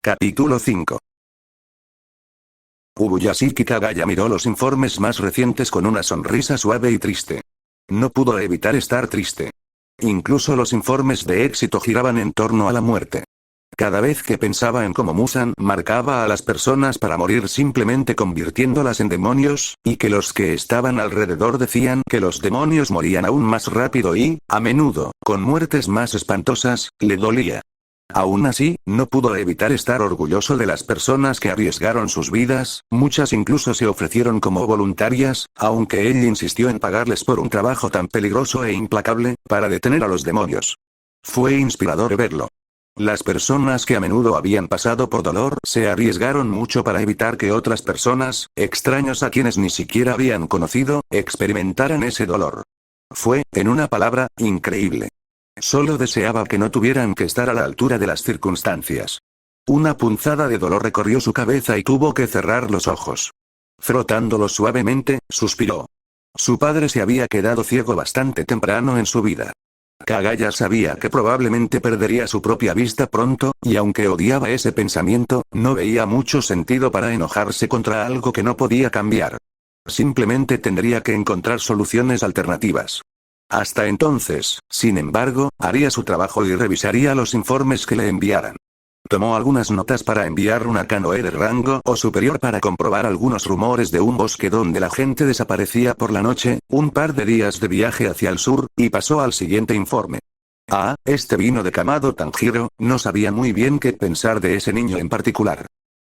Capítulo 5. Ubuyashiki Kagaya miró los informes más recientes con una sonrisa suave y triste. No pudo evitar estar triste. Incluso los informes de éxito giraban en torno a la muerte. Cada vez que pensaba en cómo Muzan marcaba a las personas para morir simplemente convirtiéndolas en demonios, y que los que estaban alrededor decían que los demonios morían aún más rápido y, a menudo, con muertes más espantosas, le dolía. Aún así, no pudo evitar estar orgulloso de las personas que arriesgaron sus vidas, muchas incluso se ofrecieron como voluntarias, aunque él insistió en pagarles por un trabajo tan peligroso e implacable, para detener a los demonios. Fue inspirador verlo. Las personas que a menudo habían pasado por dolor se arriesgaron mucho para evitar que otras personas, extraños a quienes ni siquiera habían conocido, experimentaran ese dolor. Fue, en una palabra, increíble. Solo deseaba que no tuvieran que estar a la altura de las circunstancias. Una punzada de dolor recorrió su cabeza y tuvo que cerrar los ojos. Frotándolos suavemente, suspiró. Su padre se había quedado ciego bastante temprano en su vida. Kagaya sabía que probablemente perdería su propia vista pronto, y aunque odiaba ese pensamiento, no veía mucho sentido para enojarse contra algo que no podía cambiar. Simplemente tendría que encontrar soluciones alternativas. Hasta entonces, sin embargo, haría su trabajo y revisaría los informes que le enviaran. Tomó algunas notas para enviar una canoe de rango o superior para comprobar algunos rumores de un bosque donde la gente desaparecía por la noche, un par de días de viaje hacia el sur, y pasó al siguiente informe. Este vino de Kamado Tanjiro, no sabía muy bien qué pensar de ese niño en particular.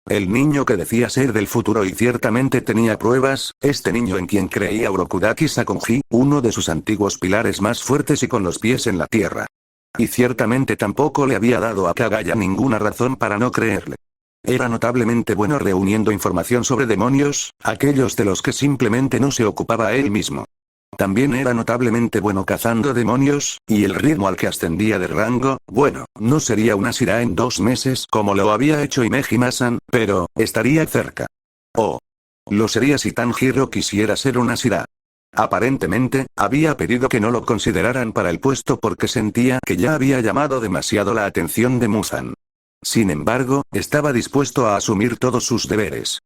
El niño que decía ser del futuro y ciertamente tenía pruebas, este niño en quien creía Urokudaki Sakonji, uno de sus antiguos pilares más fuertes y con los pies en la tierra. Y ciertamente tampoco le había dado a Kagaya ninguna razón para no creerle. Era notablemente bueno reuniendo información sobre demonios, aquellos de los que simplemente no se ocupaba él mismo. También era notablemente bueno cazando demonios, y el ritmo al que ascendía de rango, bueno, no sería una Shira en 2 meses como lo había hecho Imejima-san, pero, estaría cerca. Lo sería si Tanjiro quisiera ser una Shira. Aparentemente, había pedido que no lo consideraran para el puesto porque sentía que ya había llamado demasiado la atención de Muzan. Sin embargo, estaba dispuesto a asumir todos sus deberes.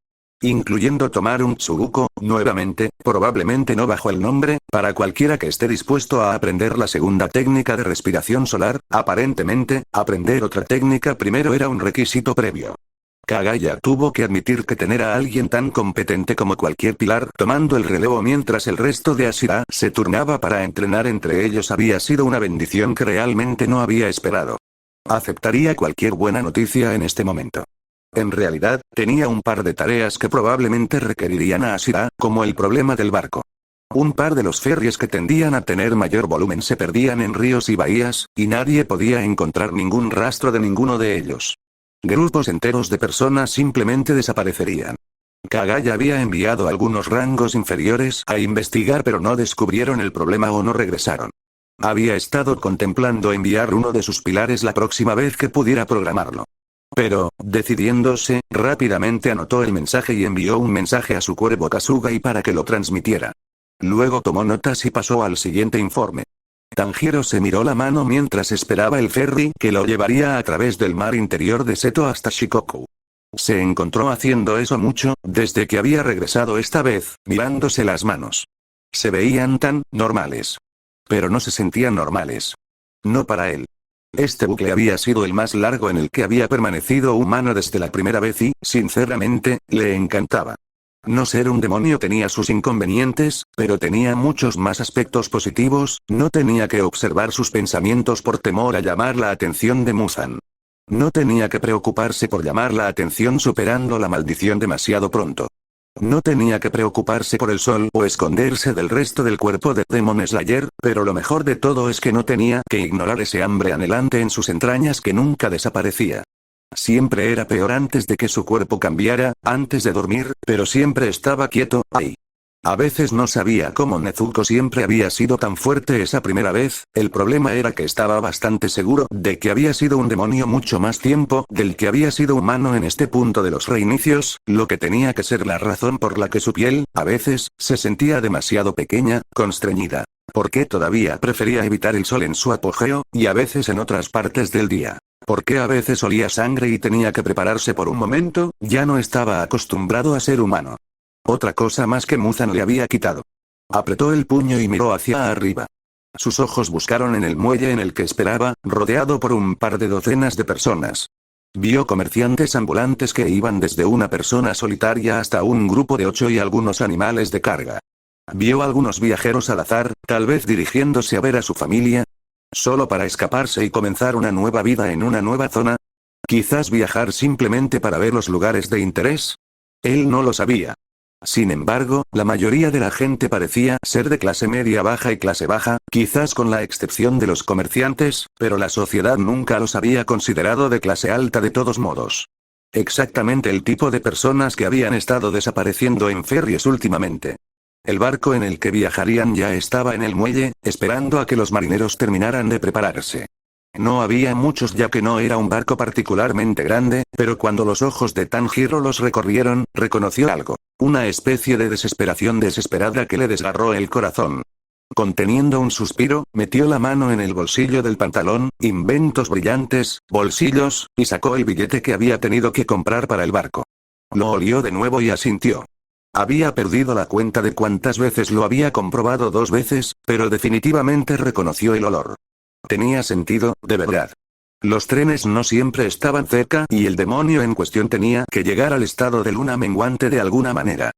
Incluyendo tomar un Tsuguko, nuevamente, probablemente no bajo el nombre, para cualquiera que esté dispuesto a aprender la segunda técnica de respiración solar, aparentemente, aprender otra técnica primero era un requisito previo. Kagaya tuvo que admitir que tener a alguien tan competente como cualquier pilar tomando el relevo mientras el resto de Ashira se turnaba para entrenar entre ellos había sido una bendición que realmente no había esperado. Aceptaría cualquier buena noticia en este momento. En realidad, tenía un par de tareas que probablemente requerirían a Ashira, como el problema del barco. Un par de los ferries que tendían a tener mayor volumen se perdían en ríos y bahías, y nadie podía encontrar ningún rastro de ninguno de ellos. Grupos enteros de personas simplemente desaparecerían. Kagaya había enviado a algunos rangos inferiores a investigar pero no descubrieron el problema o no regresaron. Había estado contemplando enviar uno de sus pilares la próxima vez que pudiera programarlo. Pero, decidiéndose, rápidamente anotó el mensaje y envió un mensaje a su cuervo Kasuga y para que lo transmitiera. Luego tomó notas y pasó al siguiente informe. Tanjiro se miró la mano mientras esperaba el ferry que lo llevaría a través del mar interior de Seto hasta Shikoku. Se encontró haciendo eso mucho, desde que había regresado esta vez, mirándose las manos. Se veían tan normales. Pero no se sentían normales. No para él. Este bucle había sido el más largo en el que había permanecido humano desde la primera vez y, sinceramente, le encantaba. No ser un demonio tenía sus inconvenientes, pero tenía muchos más aspectos positivos, no tenía que observar sus pensamientos por temor a llamar la atención de Muzan. No tenía que preocuparse por llamar la atención superando la maldición demasiado pronto. No tenía que preocuparse por el sol o esconderse del resto del cuerpo de Demon Slayer, pero lo mejor de todo es que no tenía que ignorar ese hambre anhelante en sus entrañas que nunca desaparecía. Siempre era peor antes de que su cuerpo cambiara, antes de dormir, pero siempre estaba quieto, ahí. A veces no sabía cómo Nezuko siempre había sido tan fuerte esa primera vez, el problema era que estaba bastante seguro de que había sido un demonio mucho más tiempo del que había sido humano en este punto de los reinicios, lo que tenía que ser la razón por la que su piel, a veces, se sentía demasiado pequeña, constreñida. Porque todavía prefería evitar el sol en su apogeo, y a veces en otras partes del día. Porque a veces olía sangre y tenía que prepararse por un momento, ya no estaba acostumbrado a ser humano. Otra cosa más que Muzan le había quitado. Apretó el puño y miró hacia arriba. Sus ojos buscaron en el muelle en el que esperaba, rodeado por un par de docenas de personas. Vio comerciantes ambulantes que iban desde una persona solitaria hasta un grupo de 8 y algunos animales de carga. Vio algunos viajeros al azar, tal vez dirigiéndose a ver a su familia. Solo para escaparse y comenzar una nueva vida en una nueva zona. Quizás viajar simplemente para ver los lugares de interés. Él no lo sabía. Sin embargo, la mayoría de la gente parecía ser de clase media baja y clase baja, quizás con la excepción de los comerciantes, pero la sociedad nunca los había considerado de clase alta de todos modos. Exactamente el tipo de personas que habían estado desapareciendo en ferries últimamente. El barco en el que viajarían ya estaba en el muelle, esperando a que los marineros terminaran de prepararse. No había muchos ya que no era un barco particularmente grande, pero cuando los ojos de Tanjiro los recorrieron, reconoció algo. Una especie de desesperación desesperada que le desgarró el corazón. Conteniendo un suspiro, metió la mano en el bolsillo del pantalón, inventos brillantes, bolsillos, y sacó el billete que había tenido que comprar para el barco. Lo olió de nuevo y asintió. Había perdido la cuenta de cuántas veces lo había comprobado 2 veces, pero definitivamente reconoció el olor. Tenía sentido, de verdad. Los trenes no siempre estaban cerca y el demonio en cuestión tenía que llegar al estado de luna menguante de alguna manera.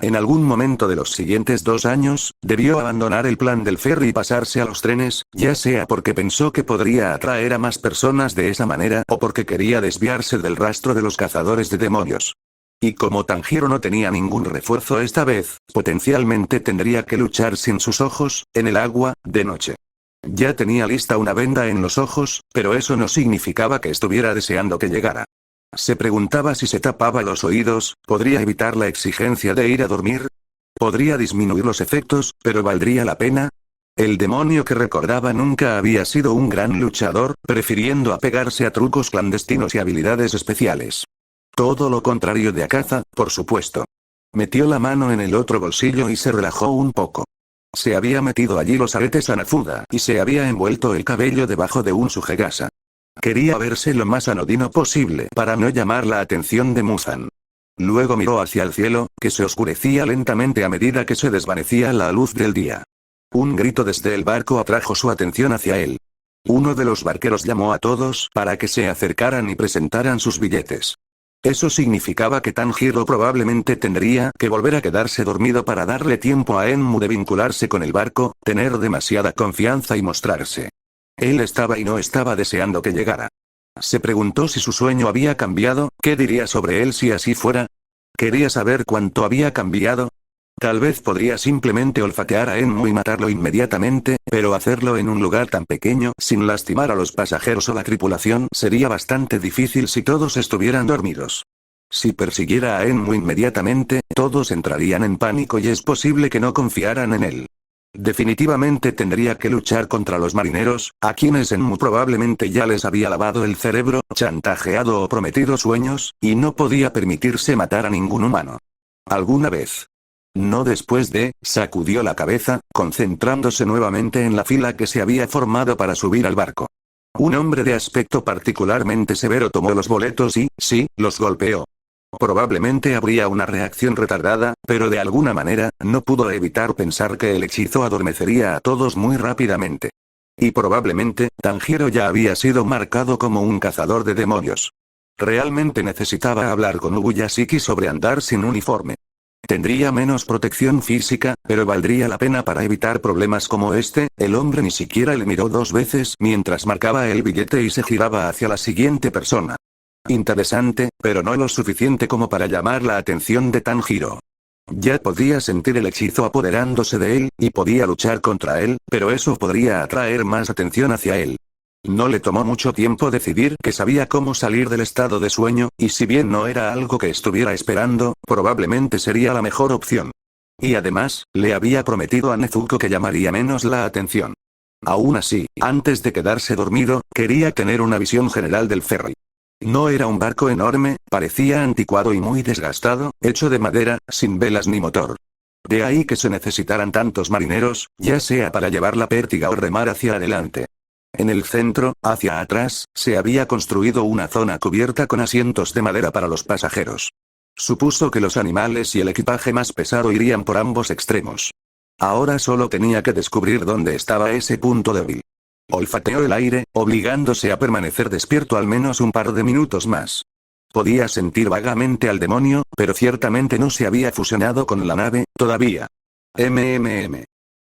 En algún momento de los siguientes 2 años, debió abandonar el plan del ferry y pasarse a los trenes, ya sea porque pensó que podría atraer a más personas de esa manera o porque quería desviarse del rastro de los cazadores de demonios. Y como Tanjiro no tenía ningún refuerzo esta vez, potencialmente tendría que luchar sin sus ojos, en el agua, de noche. Ya tenía lista una venda en los ojos, pero eso no significaba que estuviera deseando que llegara. Se preguntaba si se tapaba los oídos, ¿podría evitar la exigencia de ir a dormir? ¿Podría disminuir los efectos, pero valdría la pena? El demonio que recordaba nunca había sido un gran luchador, prefiriendo apegarse a trucos clandestinos y habilidades especiales. Todo lo contrario de Akaza, por supuesto. Metió la mano en el otro bolsillo y se relajó un poco. Se había metido allí los aretes Hanafuda y se había envuelto el cabello debajo de un sujegasa. Quería verse lo más anodino posible para no llamar la atención de Muzan. Luego miró hacia el cielo, que se oscurecía lentamente a medida que se desvanecía la luz del día. Un grito desde el barco atrajo su atención hacia él. Uno de los barqueros llamó a todos para que se acercaran y presentaran sus billetes. Eso significaba que Tanjiro probablemente tendría que volver a quedarse dormido para darle tiempo a Enmu de vincularse con el barco, tener demasiada confianza y mostrarse. Él estaba y no estaba deseando que llegara. Se preguntó si su sueño había cambiado, ¿qué diría sobre él si así fuera? Quería saber cuánto había cambiado. Tal vez podría simplemente olfatear a Enmu y matarlo inmediatamente, pero hacerlo en un lugar tan pequeño sin lastimar a los pasajeros o la tripulación sería bastante difícil si todos estuvieran dormidos. Si persiguiera a Enmu inmediatamente, todos entrarían en pánico y es posible que no confiaran en él. Definitivamente tendría que luchar contra los marineros, a quienes Enmu probablemente ya les había lavado el cerebro, chantajeado o prometido sueños, y no podía permitirse matar a ningún humano. ¿Alguna vez? No después de, sacudió la cabeza, concentrándose nuevamente en la fila que se había formado para subir al barco. Un hombre de aspecto particularmente severo tomó los boletos y, sí, los golpeó. Probablemente habría una reacción retardada, pero de alguna manera, no pudo evitar pensar que el hechizo adormecería a todos muy rápidamente. Y probablemente, Tanjiro ya había sido marcado como un cazador de demonios. Realmente necesitaba hablar con Ubuyashiki sobre andar sin uniforme. Tendría menos protección física, pero valdría la pena para evitar problemas como este. El hombre ni siquiera le miró 2 veces mientras marcaba el billete y se giraba hacia la siguiente persona. Interesante, pero no lo suficiente como para llamar la atención de Tanjiro. Ya podía sentir el hechizo apoderándose de él, y podía luchar contra él, pero eso podría atraer más atención hacia él. No le tomó mucho tiempo decidir que sabía cómo salir del estado de sueño, y si bien no era algo que estuviera esperando, probablemente sería la mejor opción. Y además, le había prometido a Nezuko que llamaría menos la atención. Aún así, antes de quedarse dormido, quería tener una visión general del ferry. No era un barco enorme, parecía anticuado y muy desgastado, hecho de madera, sin velas ni motor. De ahí que se necesitaran tantos marineros, ya sea para llevar la pértiga o remar hacia adelante. En el centro, hacia atrás, se había construido una zona cubierta con asientos de madera para los pasajeros. Supuso que los animales y el equipaje más pesado irían por ambos extremos. Ahora solo tenía que descubrir dónde estaba ese punto débil. Olfateó el aire, obligándose a permanecer despierto al menos un par de minutos más. Podía sentir vagamente al demonio, pero ciertamente no se había fusionado con la nave, todavía.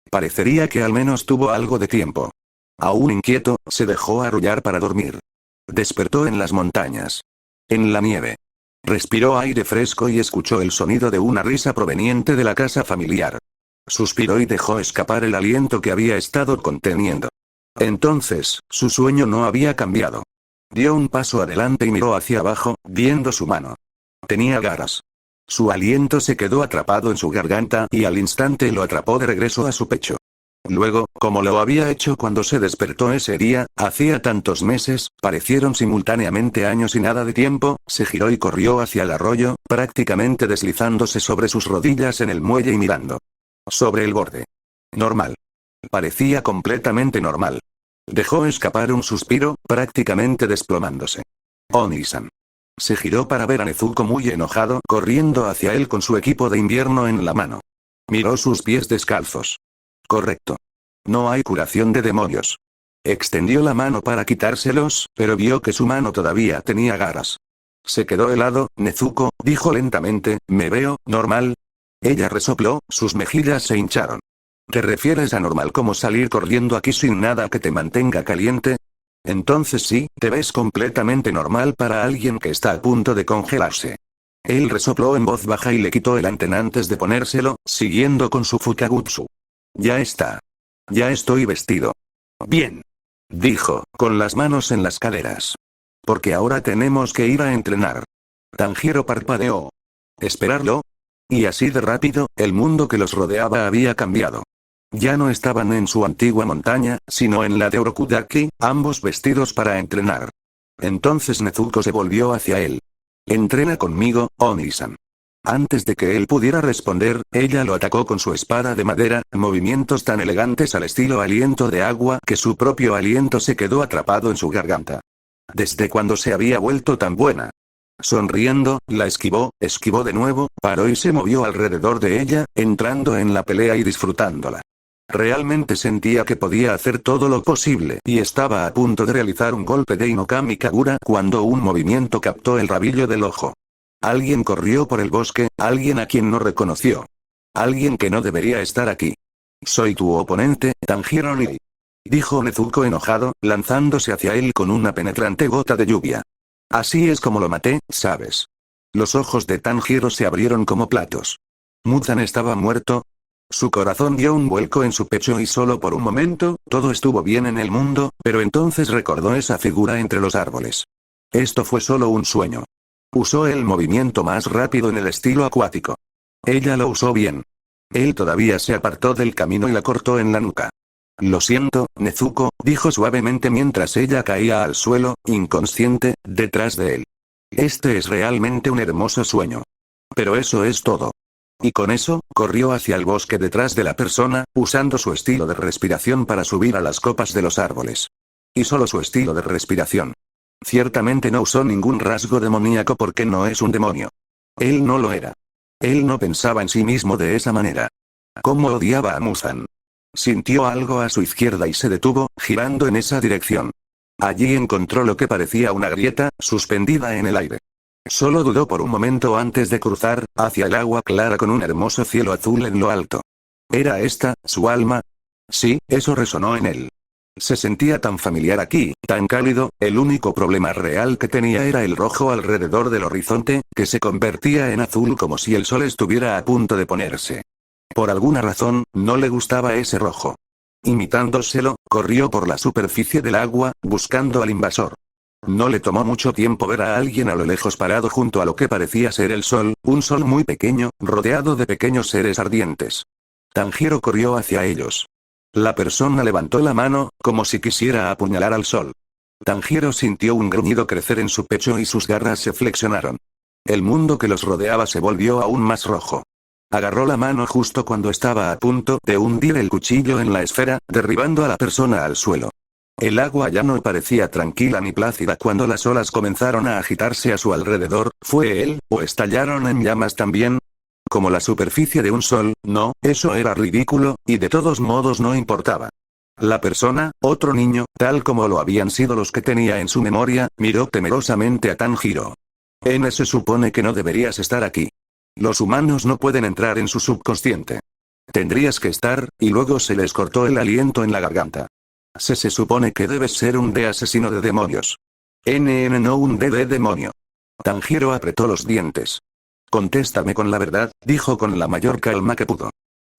Parecería que al menos tuvo algo de tiempo. Aún inquieto, se dejó arrullar para dormir. Despertó en las montañas. En la nieve. Respiró aire fresco y escuchó el sonido de una risa proveniente de la casa familiar. Suspiró y dejó escapar el aliento que había estado conteniendo. Entonces, su sueño no había cambiado. Dio un paso adelante y miró hacia abajo, viendo su mano. Tenía garras. Su aliento se quedó atrapado en su garganta y al instante lo atrapó de regreso a su pecho. Luego, como lo había hecho cuando se despertó ese día, hacía tantos meses, parecieron simultáneamente años y nada de tiempo, se giró y corrió hacia el arroyo, prácticamente deslizándose sobre sus rodillas en el muelle y mirando. Sobre el borde. Normal. Parecía completamente normal. Dejó escapar un suspiro, prácticamente desplomándose. Oni-san. Se giró para ver a Nezuko muy enojado, corriendo hacia él con su equipo de invierno en la mano. Miró sus pies descalzos. Correcto. No hay curación de demonios. Extendió la mano para quitárselos, pero vio que su mano todavía tenía garras. Se quedó helado. Nezuko, dijo lentamente, ¿me veo normal? Ella resopló, sus mejillas se hincharon. ¿Te refieres a normal como salir corriendo aquí sin nada que te mantenga caliente? Entonces sí, te ves completamente normal para alguien que está a punto de congelarse. Él resopló en voz baja y le quitó el antén antes de ponérselo, siguiendo con su Fukagutsu. Ya está. Ya estoy vestido. Bien. Dijo, con las manos en las caderas. Porque ahora tenemos que ir a entrenar. Tanjiro parpadeó. ¿Esperarlo? Y así de rápido, el mundo que los rodeaba había cambiado. Ya no estaban en su antigua montaña, sino en la de Orokudaki, ambos vestidos para entrenar. Entonces Nezuko se volvió hacia él. Entrena conmigo, Oni-san. Antes de que él pudiera responder, ella lo atacó con su espada de madera, movimientos tan elegantes al estilo aliento de agua que su propio aliento se quedó atrapado en su garganta. ¿Desde cuándo se había vuelto tan buena? Sonriendo, la esquivó de nuevo, paró y se movió alrededor de ella, entrando en la pelea y disfrutándola. Realmente sentía que podía hacer todo lo posible y estaba a punto de realizar un golpe de Inokami Kagura cuando un movimiento captó el rabillo del ojo. Alguien corrió por el bosque, alguien a quien no reconoció. Alguien que no debería estar aquí. Soy tu oponente, Tanjiro Nii. Dijo Nezuko enojado, lanzándose hacia él con una penetrante gota de lluvia. Así es como lo maté, ¿sabes? Los ojos de Tanjiro se abrieron como platos. ¿Muzan estaba muerto? Su corazón dio un vuelco en su pecho y solo por un momento, todo estuvo bien en el mundo, pero entonces recordó esa figura entre los árboles. Esto fue solo un sueño. Usó el movimiento más rápido en el estilo acuático. Ella lo usó bien. Él todavía se apartó del camino y la cortó en la nuca. Lo siento, Nezuko, dijo suavemente mientras ella caía al suelo, inconsciente, detrás de él. Este es realmente un hermoso sueño. Pero eso es todo. Y con eso, corrió hacia el bosque detrás de la persona, usando su estilo de respiración para subir a las copas de los árboles. Y solo su estilo de respiración. Ciertamente no usó ningún rasgo demoníaco porque no es un demonio. Él no lo era. Él no pensaba en sí mismo de esa manera. ¿Cómo odiaba a Muzan? Sintió algo a su izquierda y se detuvo, girando en esa dirección. Allí encontró lo que parecía una grieta, suspendida en el aire. Solo dudó por un momento antes de cruzar, hacia el agua clara con un hermoso cielo azul en lo alto. ¿Era esta, su alma? Sí, eso resonó en él. Se sentía tan familiar aquí, tan cálido, el único problema real que tenía era el rojo alrededor del horizonte, que se convertía en azul como si el sol estuviera a punto de ponerse. Por alguna razón, no le gustaba ese rojo. Imitándoselo, corrió por la superficie del agua, buscando al invasor. No le tomó mucho tiempo ver a alguien a lo lejos parado junto a lo que parecía ser el sol, un sol muy pequeño, rodeado de pequeños seres ardientes. Tanjiro corrió hacia ellos. La persona levantó la mano, como si quisiera apuñalar al sol. Tanjiro sintió un gruñido crecer en su pecho y sus garras se flexionaron. El mundo que los rodeaba se volvió aún más rojo. Agarró la mano justo cuando estaba a punto de hundir el cuchillo en la esfera, derribando a la persona al suelo. El agua ya no parecía tranquila ni plácida cuando las olas comenzaron a agitarse a su alrededor. ¿Fue él, o estallaron en llamas también? Como la superficie de un sol, no, eso era ridículo, y de todos modos no importaba. La persona, otro niño, tal como lo habían sido los que tenía en su memoria, miró temerosamente a Tanjiro. Se supone que no deberías estar aquí. Los humanos no pueden entrar en su subconsciente. Tendrías que estar, y luego se les cortó el aliento en la garganta. Se supone que debes ser un D asesino de demonios. No un D de demonio. Tanjiro apretó los dientes. Contéstame con la verdad, dijo con la mayor calma que pudo.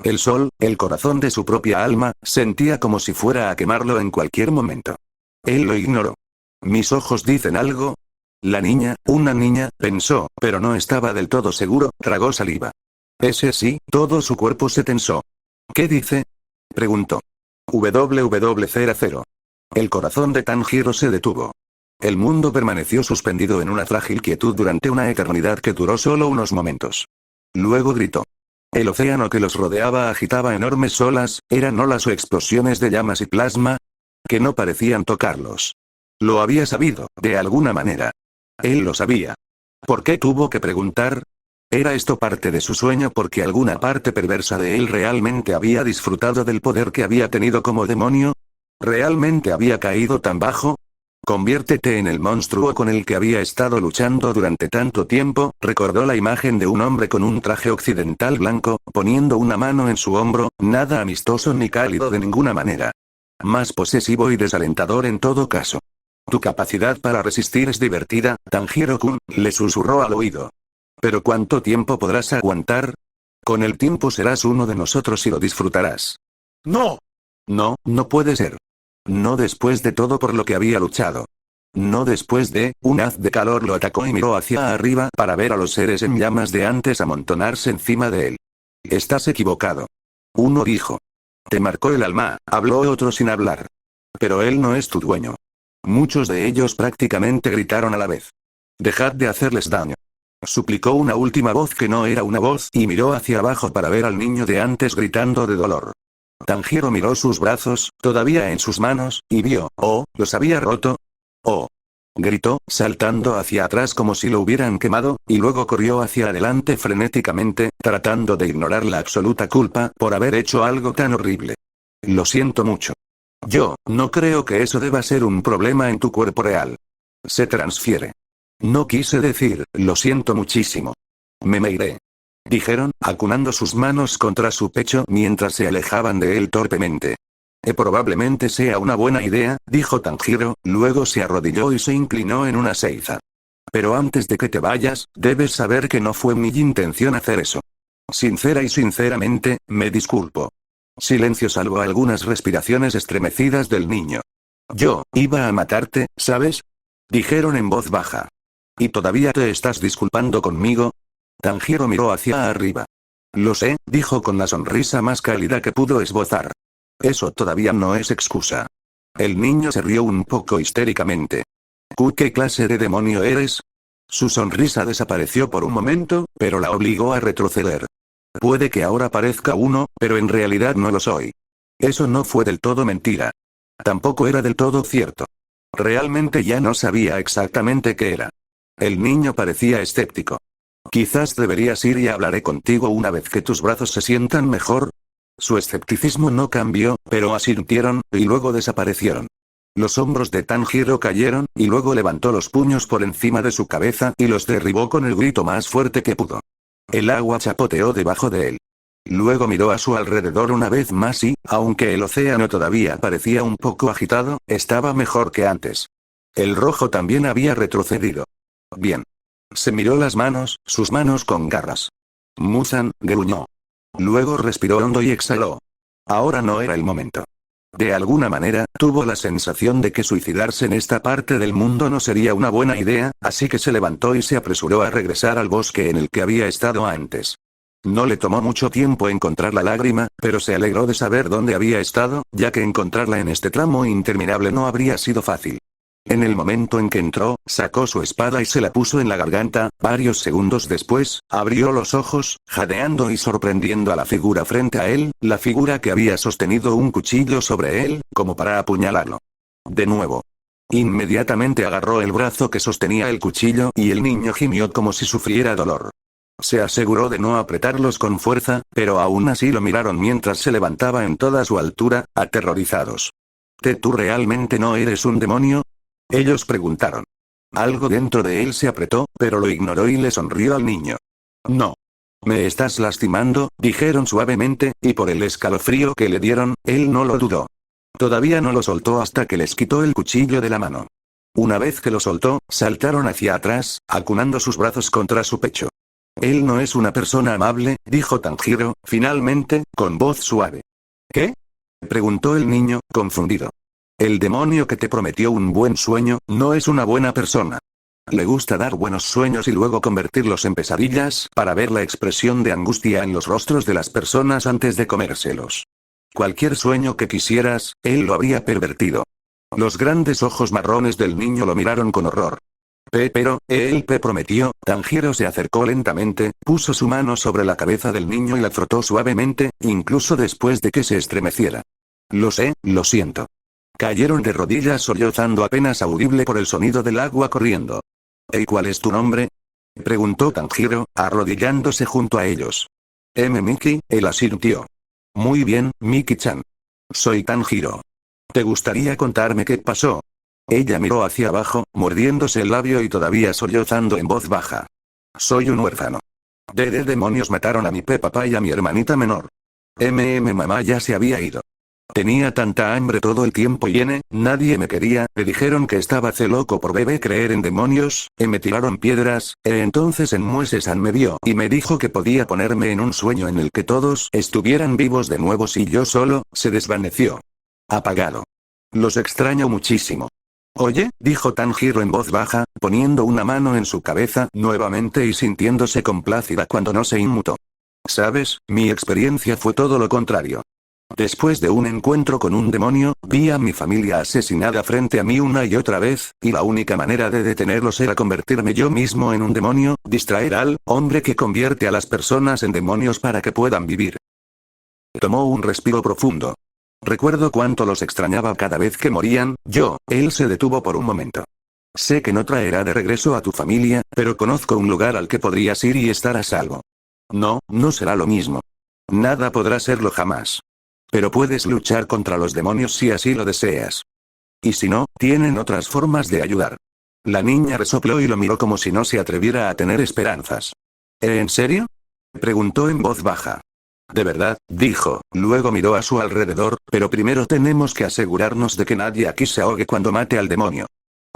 El sol, el corazón de su propia alma, sentía como si fuera a quemarlo en cualquier momento. Él lo ignoró. ¿Mis ojos dicen algo? La niña, una niña, pensó, pero no estaba del todo seguro, tragó saliva. Ese sí, todo su cuerpo se tensó. ¿Qué dice? Preguntó. WW00. El corazón de Tanjiro se detuvo. El mundo permaneció suspendido en una frágil quietud durante una eternidad que duró solo unos momentos. Luego gritó. El océano que los rodeaba agitaba enormes olas, ¿eran olas o explosiones de llamas y plasma? Que no parecían tocarlos. Lo había sabido, de alguna manera. Él lo sabía. ¿Por qué tuvo que preguntar? ¿Era esto parte de su sueño porque alguna parte perversa de él realmente había disfrutado del poder que había tenido como demonio? ¿Realmente había caído tan bajo? Conviértete en el monstruo con el que había estado luchando durante tanto tiempo, recordó la imagen de un hombre con un traje occidental blanco, poniendo una mano en su hombro, nada amistoso ni cálido de ninguna manera. Más posesivo y desalentador en todo caso. Tu capacidad para resistir es divertida, Tanjiro-kun, le susurró al oído. ¿Pero cuánto tiempo podrás aguantar? Con el tiempo serás uno de nosotros y lo disfrutarás. ¡No! No, no puede ser. No después de todo por lo que había luchado. No después de, un haz de calor lo atacó y miró hacia arriba para ver a los seres en llamas de antes amontonarse encima de él. Estás equivocado. Uno dijo. Te marcó el alma, habló otro sin hablar. Pero él no es tu dueño. Muchos de ellos prácticamente gritaron a la vez. Dejad de hacerles daño. Suplicó una última voz que no era una voz y miró hacia abajo para ver al niño de antes gritando de dolor. Tanjiro miró sus brazos, todavía en sus manos, y vio, oh, los había roto. Oh. Gritó, saltando hacia atrás como si lo hubieran quemado, y luego corrió hacia adelante frenéticamente, tratando de ignorar la absoluta culpa por haber hecho algo tan horrible. Lo siento mucho. Yo, no creo que eso deba ser un problema en tu cuerpo real. Se transfiere. No quise decir, lo siento muchísimo. Me iré. Dijeron, acunando sus manos contra su pecho mientras se alejaban de él torpemente. Probablemente sea una buena idea, dijo Tanjiro, luego se arrodilló y se inclinó en una ceiza. Pero antes de que te vayas, debes saber que no fue mi intención hacer eso. Sincera y sinceramente, me disculpo. Silencio salvo algunas respiraciones estremecidas del niño. Yo, iba a matarte, ¿sabes? Dijeron en voz baja. ¿Y todavía te estás disculpando conmigo? Tanjiro miró hacia arriba. Lo sé, dijo con la sonrisa más cálida que pudo esbozar. Eso todavía no es excusa. El niño se rió un poco histéricamente. ¿Qué clase de demonio eres? Su sonrisa desapareció por un momento, pero la obligó a retroceder. Puede que ahora parezca uno, pero en realidad no lo soy. Eso no fue del todo mentira. Tampoco era del todo cierto. Realmente ya no sabía exactamente qué era. El niño parecía escéptico. Quizás deberías ir y hablaré contigo una vez que tus brazos se sientan mejor. Su escepticismo no cambió, pero asintieron, y luego desaparecieron. Los hombros de Tanjiro cayeron, y luego levantó los puños por encima de su cabeza y los derribó con el grito más fuerte que pudo. El agua chapoteó debajo de él. Luego miró a su alrededor una vez más y, aunque el océano todavía parecía un poco agitado, estaba mejor que antes. El rojo también había retrocedido. Bien. Se miró las manos, sus manos con garras. Muzan, gruñó. Luego respiró hondo y exhaló. Ahora no era el momento. De alguna manera, tuvo la sensación de que suicidarse en esta parte del mundo no sería una buena idea, así que se levantó y se apresuró a regresar al bosque en el que había estado antes. No le tomó mucho tiempo encontrar la lágrima, pero se alegró de saber dónde había estado, ya que encontrarla en este tramo interminable no habría sido fácil. En el momento en que entró, sacó su espada y se la puso en la garganta. Varios segundos después, abrió los ojos, jadeando y sorprendiendo a la figura frente a él, la figura que había sostenido un cuchillo sobre él, como para apuñalarlo. De nuevo. Inmediatamente agarró el brazo que sostenía el cuchillo y el niño gimió como si sufriera dolor. Se aseguró de no apretarlos con fuerza, pero aún así lo miraron mientras se levantaba en toda su altura, aterrorizados. ¿Tú realmente no eres un demonio? Ellos preguntaron. Algo dentro de él se apretó, pero lo ignoró y le sonrió al niño. No. Me estás lastimando, dijeron suavemente, y por el escalofrío que le dieron, él no lo dudó. Todavía no lo soltó hasta que les quitó el cuchillo de la mano. Una vez que lo soltó, saltaron hacia atrás, acunando sus brazos contra su pecho. Él no es una persona amable, dijo Tanjiro, finalmente, con voz suave. ¿Qué? Preguntó el niño, confundido. El demonio que te prometió un buen sueño, no es una buena persona. Le gusta dar buenos sueños y luego convertirlos en pesadillas, para ver la expresión de angustia en los rostros de las personas antes de comérselos. Cualquier sueño que quisieras, él lo habría pervertido. Los grandes ojos marrones del niño lo miraron con horror. Pero, él prometió. Tanjiro se acercó lentamente, puso su mano sobre la cabeza del niño y la frotó suavemente, incluso después de que se estremeciera. Lo sé, lo siento. Cayeron de rodillas sollozando apenas audible por el sonido del agua corriendo. ¿Y cuál es tu nombre? Preguntó Tanjiro, arrodillándose junto a ellos. Miki, él asintió. Muy bien, Miki-chan. Soy Tanjiro. ¿Te gustaría contarme qué pasó? Ella miró hacia abajo, mordiéndose el labio y todavía sollozando en voz baja. Soy un huérfano. ¿De demonios mataron a mi papá y a mi hermanita menor? Mamá ya se había ido. Tenía tanta hambre todo el tiempo y nadie me quería, me dijeron que estaba loco por creer en demonios, me tiraron piedras, entonces en Muese-san me vio y me dijo que podía ponerme en un sueño en el que todos estuvieran vivos de nuevo si yo solo, se desvaneció. Apagado. Los extraño muchísimo. Oye, dijo Tanjiro en voz baja, poniendo una mano en su cabeza nuevamente y sintiéndose complacida cuando no se inmutó. ¿Sabes? Mi experiencia fue todo lo contrario. Después de un encuentro con un demonio, vi a mi familia asesinada frente a mí una y otra vez, y la única manera de detenerlos era convertirme yo mismo en un demonio, distraer al hombre que convierte a las personas en demonios para que puedan vivir. Tomó un respiro profundo. Recuerdo cuánto los extrañaba cada vez que morían, él se detuvo por un momento. Sé que no traerá de regreso a tu familia, pero conozco un lugar al que podrías ir y estar a salvo. No, no será lo mismo. Nada podrá serlo jamás. Pero puedes luchar contra los demonios si así lo deseas. Y si no, tienen otras formas de ayudar. La niña resopló y lo miró como si no se atreviera a tener esperanzas. ¿En serio? Preguntó en voz baja. De verdad, dijo, luego miró a su alrededor, pero primero tenemos que asegurarnos de que nadie aquí se ahogue cuando mate al demonio.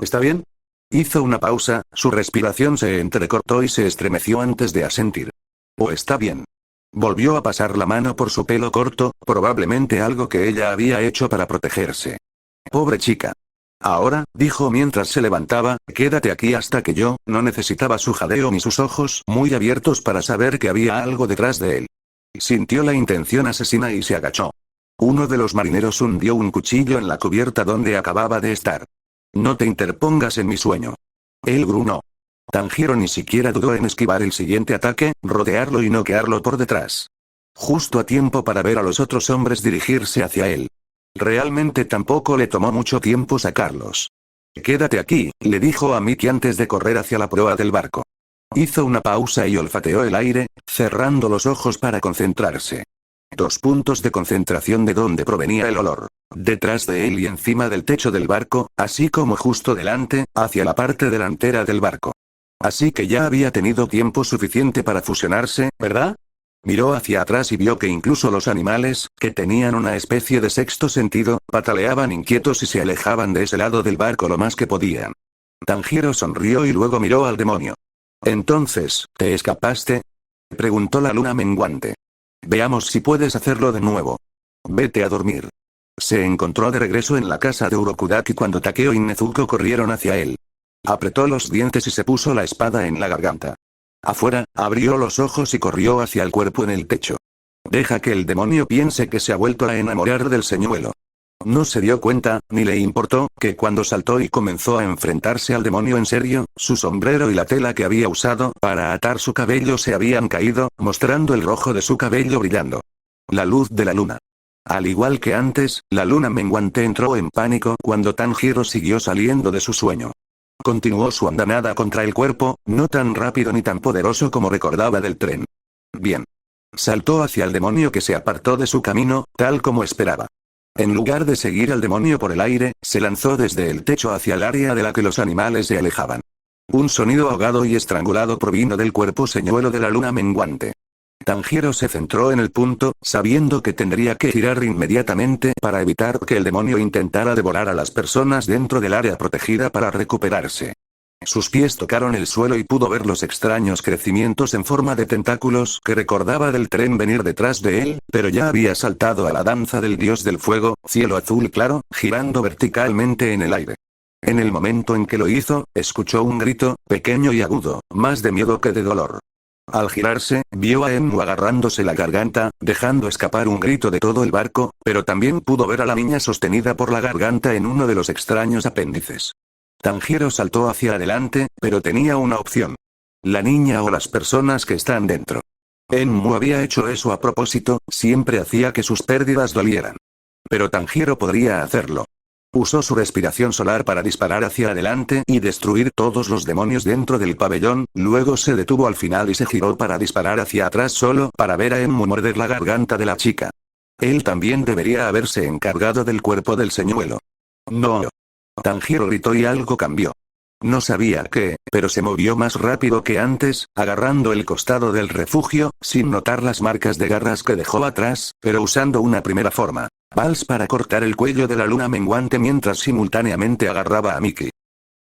¿Está bien? Hizo una pausa, su respiración se entrecortó y se estremeció antes de asentir. Está bien. Volvió a pasar la mano por su pelo corto, probablemente algo que ella había hecho para protegerse. Pobre chica. Ahora, dijo mientras se levantaba, quédate aquí hasta que yo, no necesitaba su jadeo ni sus ojos muy abiertos para saber que había algo detrás de él. Sintió la intención asesina y se agachó. Uno de los marineros hundió un cuchillo en la cubierta donde acababa de estar. No te interpongas en mi sueño. Él grunó. Tanjiro ni siquiera dudó en esquivar el siguiente ataque, rodearlo y noquearlo por detrás. Justo a tiempo para ver a los otros hombres dirigirse hacia él. Realmente tampoco le tomó mucho tiempo sacarlos. Quédate aquí, le dijo a Miki antes de correr hacia la proa del barco. Hizo una pausa y olfateó el aire, cerrando los ojos para concentrarse. 2 puntos de concentración de donde provenía el olor. Detrás de él y encima del techo del barco, así como justo delante, hacia la parte delantera del barco. Así que ya había tenido tiempo suficiente para fusionarse, ¿verdad? Miró hacia atrás y vio que incluso los animales, que tenían una especie de sexto sentido, pataleaban inquietos y se alejaban de ese lado del barco lo más que podían. Tanjiro sonrió y luego miró al demonio. Entonces, ¿te escapaste? Preguntó la luna menguante. Veamos si puedes hacerlo de nuevo. Vete a dormir. Se encontró de regreso en la casa de Urokudaki cuando Takeo y Nezuko corrieron hacia él. Apretó los dientes y se puso la espada en la garganta. Afuera, abrió los ojos y corrió hacia el cuerpo en el techo. Deja que el demonio piense que se ha vuelto a enamorar del señuelo. No se dio cuenta, ni le importó, que cuando saltó y comenzó a enfrentarse al demonio en serio, su sombrero y la tela que había usado para atar su cabello se habían caído, mostrando el rojo de su cabello brillando. La luz de la luna. Al igual que antes, la luna menguante entró en pánico cuando Tanjiro siguió saliendo de su sueño. Continuó su andanada contra el cuerpo, no tan rápido ni tan poderoso como recordaba del tren. Bien. Saltó hacia el demonio que se apartó de su camino, tal como esperaba. En lugar de seguir al demonio por el aire, se lanzó desde el techo hacia el área de la que los animales se alejaban. Un sonido ahogado y estrangulado provino del cuerpo señuelo de la luna menguante. Tanjiro se centró en el punto, sabiendo que tendría que girar inmediatamente para evitar que el demonio intentara devorar a las personas dentro del área protegida para recuperarse. Sus pies tocaron el suelo y pudo ver los extraños crecimientos en forma de tentáculos que recordaba del tren venir detrás de él, pero ya había saltado a la danza del dios del fuego, cielo azul claro, girando verticalmente en el aire. En el momento en que lo hizo, escuchó un grito, pequeño y agudo, más de miedo que de dolor. Al girarse, vio a Enmu agarrándose la garganta, dejando escapar un grito de todo el barco, pero también pudo ver a la niña sostenida por la garganta en uno de los extraños apéndices. Tanjiro saltó hacia adelante, pero tenía una opción. La niña o las personas que están dentro. Enmu había hecho eso a propósito, siempre hacía que sus pérdidas dolieran. Pero Tanjiro podría hacerlo. Usó su respiración solar para disparar hacia adelante y destruir todos los demonios dentro del pabellón, luego se detuvo al final y se giró para disparar hacia atrás solo para ver a Enmu morder la garganta de la chica. Él también debería haberse encargado del cuerpo del señuelo. No. Tanjiro gritó y algo cambió. No sabía qué, pero se movió más rápido que antes, agarrando el costado del refugio, sin notar las marcas de garras que dejó atrás, pero usando una primera forma. Vals para cortar el cuello de la luna menguante mientras simultáneamente agarraba a Mickey.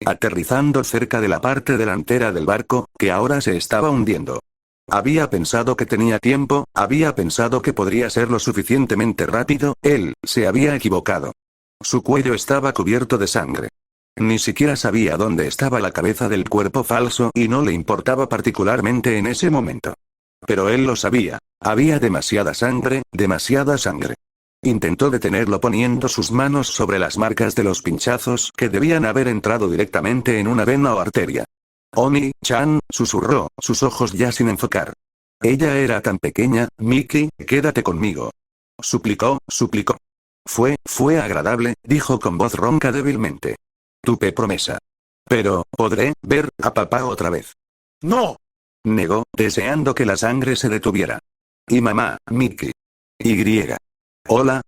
Aterrizando cerca de la parte delantera del barco, que ahora se estaba hundiendo. Había pensado que tenía tiempo, había pensado que podría ser lo suficientemente rápido, él se había equivocado. Su cuello estaba cubierto de sangre. Ni siquiera sabía dónde estaba la cabeza del cuerpo falso y no le importaba particularmente en ese momento. Pero él lo sabía. Había demasiada sangre, demasiada sangre. Intentó detenerlo poniendo sus manos sobre las marcas de los pinchazos que debían haber entrado directamente en una vena o arteria. Oni-chan, susurró, sus ojos ya sin enfocar. Ella era tan pequeña, Mickey, quédate conmigo. Suplicó. Fue agradable, dijo con voz ronca débilmente. Tuve promesa. Pero, ¿podré ver a papá otra vez? ¡No! Negó, deseando que la sangre se detuviera. Y mamá, Mickey. Y. Hola,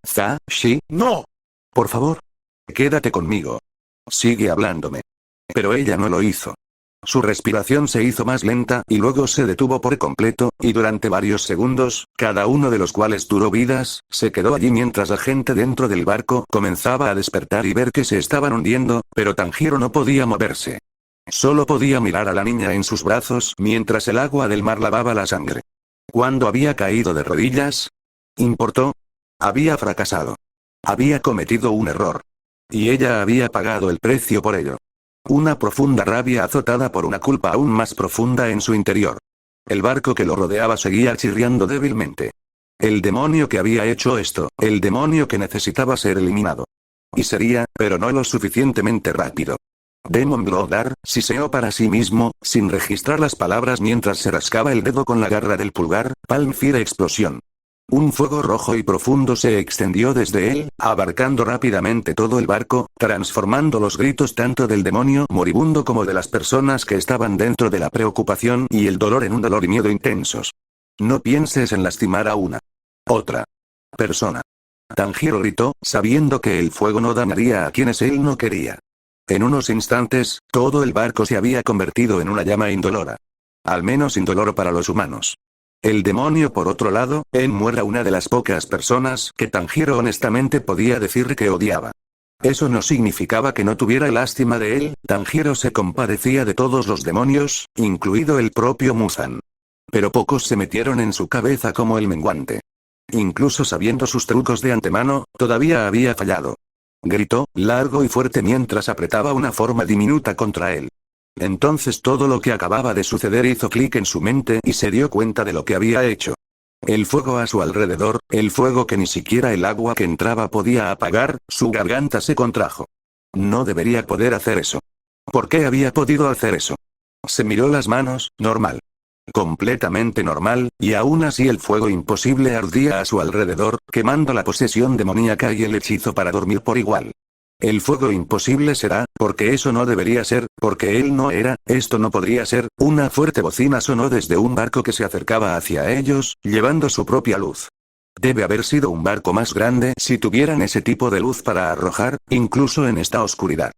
Shi. ¡No! Por favor. Quédate conmigo. Sigue hablándome. Pero ella no lo hizo. Su respiración se hizo más lenta y luego se detuvo por completo, y durante varios segundos, cada uno de los cuales duró vidas, se quedó allí mientras la gente dentro del barco comenzaba a despertar y ver que se estaban hundiendo, pero Tanjiro no podía moverse. Solo podía mirar a la niña en sus brazos mientras el agua del mar lavaba la sangre. ¿Cuándo había caído de rodillas? ¿Importó? Había fracasado. Había cometido un error. Y ella había pagado el precio por ello. Una profunda rabia azotada por una culpa aún más profunda en su interior. El barco que lo rodeaba seguía chirriando débilmente. El demonio que había hecho esto, el demonio que necesitaba ser eliminado. Y sería, pero no lo suficientemente rápido. Demon Bloodar, siseó para sí mismo, sin registrar las palabras mientras se rascaba el dedo con la garra del pulgar, Palm Fire explosión. Un fuego rojo y profundo se extendió desde él, abarcando rápidamente todo el barco, transformando los gritos tanto del demonio moribundo como de las personas que estaban dentro de la preocupación y el dolor en un dolor y miedo intensos. No pienses en lastimar a una otra persona. Tanjiro gritó, sabiendo que el fuego no dañaría a quienes él no quería. En unos instantes, todo el barco se había convertido en una llama indolora. Al menos indoloro para los humanos. El demonio por otro lado, Enmu era una de las pocas personas que Tanjiro honestamente podía decir que odiaba. Eso no significaba que no tuviera lástima de él, Tanjiro se compadecía de todos los demonios, incluido el propio Muzan. Pero pocos se metieron en su cabeza como el menguante. Incluso sabiendo sus trucos de antemano, todavía había fallado. Gritó, largo y fuerte mientras apretaba una forma diminuta contra él. Entonces todo lo que acababa de suceder hizo clic en su mente y se dio cuenta de lo que había hecho. El fuego a su alrededor, el fuego que ni siquiera el agua que entraba podía apagar, su garganta se contrajo. No debería poder hacer eso. ¿Por qué había podido hacer eso? Se miró las manos, normal. Completamente normal, y aún así el fuego imposible ardía a su alrededor, quemando la posesión demoníaca y el hechizo para dormir por igual. El fuego imposible será, porque eso no debería ser, porque él no era, esto no podría ser. Una fuerte bocina sonó desde un barco que se acercaba hacia ellos, llevando su propia luz. Debe haber sido un barco más grande si tuvieran ese tipo de luz para arrojar, incluso en esta oscuridad.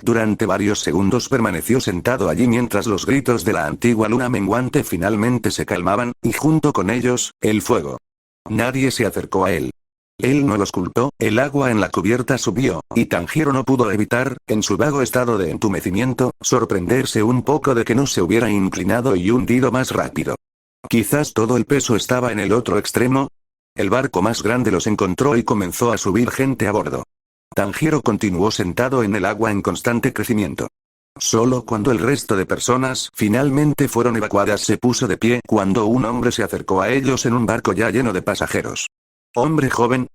Durante varios segundos permaneció sentado allí mientras los gritos de la antigua luna menguante finalmente se calmaban, y junto con ellos, el fuego. Nadie se acercó a él. Él no los culpó, el agua en la cubierta subió, y Tanjiro no pudo evitar, en su vago estado de entumecimiento, sorprenderse un poco de que no se hubiera inclinado y hundido más rápido. Quizás todo el peso estaba en el otro extremo. El barco más grande los encontró y comenzó a subir gente a bordo. Tanjiro continuó sentado en el agua en constante crecimiento. Solo cuando el resto de personas finalmente fueron evacuadas se puso de pie cuando un hombre se acercó a ellos en un barco ya lleno de pasajeros. «¿Hombre joven?»,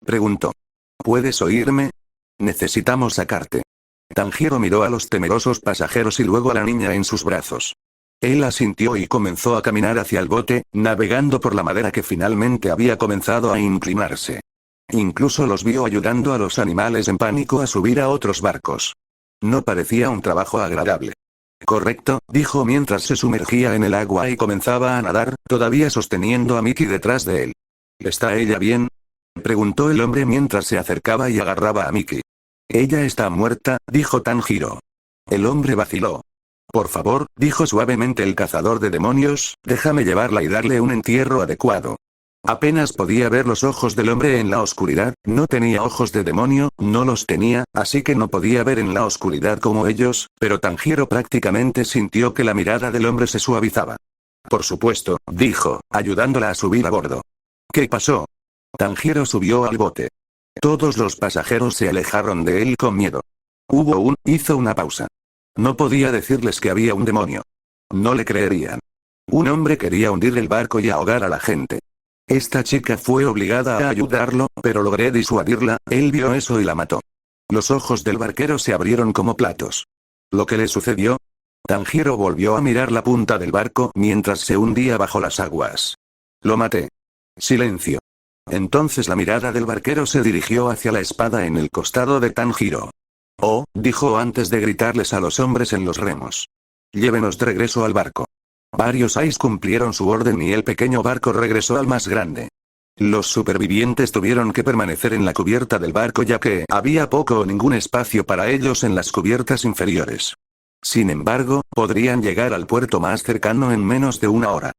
preguntó. «¿Puedes oírme? Necesitamos sacarte». Tanjiro miró a los temerosos pasajeros y luego a la niña en sus brazos. Él asintió y comenzó a caminar hacia el bote, navegando por la madera que finalmente había comenzado a inclinarse. Incluso los vio ayudando a los animales en pánico a subir a otros barcos. No parecía un trabajo agradable. «Correcto», dijo mientras se sumergía en el agua y comenzaba a nadar, todavía sosteniendo a Miki detrás de él. «¿Está ella bien?», preguntó el hombre mientras se acercaba y agarraba a Miki. «Ella está muerta», dijo Tanjiro. El hombre vaciló. «Por favor», dijo suavemente el cazador de demonios, «déjame llevarla y darle un entierro adecuado». Apenas podía ver los ojos del hombre en la oscuridad, no tenía ojos de demonio, no los tenía, así que no podía ver en la oscuridad como ellos, pero Tanjiro prácticamente sintió que la mirada del hombre se suavizaba. «Por supuesto», dijo, ayudándola a subir a bordo. «¿Qué pasó?». Tanjiro subió al bote. Todos los pasajeros se alejaron de él con miedo. Hizo una pausa. No podía decirles que había un demonio. No le creerían. Un hombre quería hundir el barco y ahogar a la gente. Esta chica fue obligada a ayudarlo, pero logré disuadirla, él vio eso y la mató. Los ojos del barquero se abrieron como platos. ¿Lo que le sucedió? Tanjiro volvió a mirar la punta del barco mientras se hundía bajo las aguas. «Lo maté». Silencio. Entonces la mirada del barquero se dirigió hacia la espada en el costado de Tanjiro. «Oh», dijo antes de gritarles a los hombres en los remos. «Llévenos de regreso al barco». Varios Ais cumplieron su orden y el pequeño barco regresó al más grande. Los supervivientes tuvieron que permanecer en la cubierta del barco ya que había poco o ningún espacio para ellos en las cubiertas inferiores. Sin embargo, podrían llegar al puerto más cercano en menos de una hora.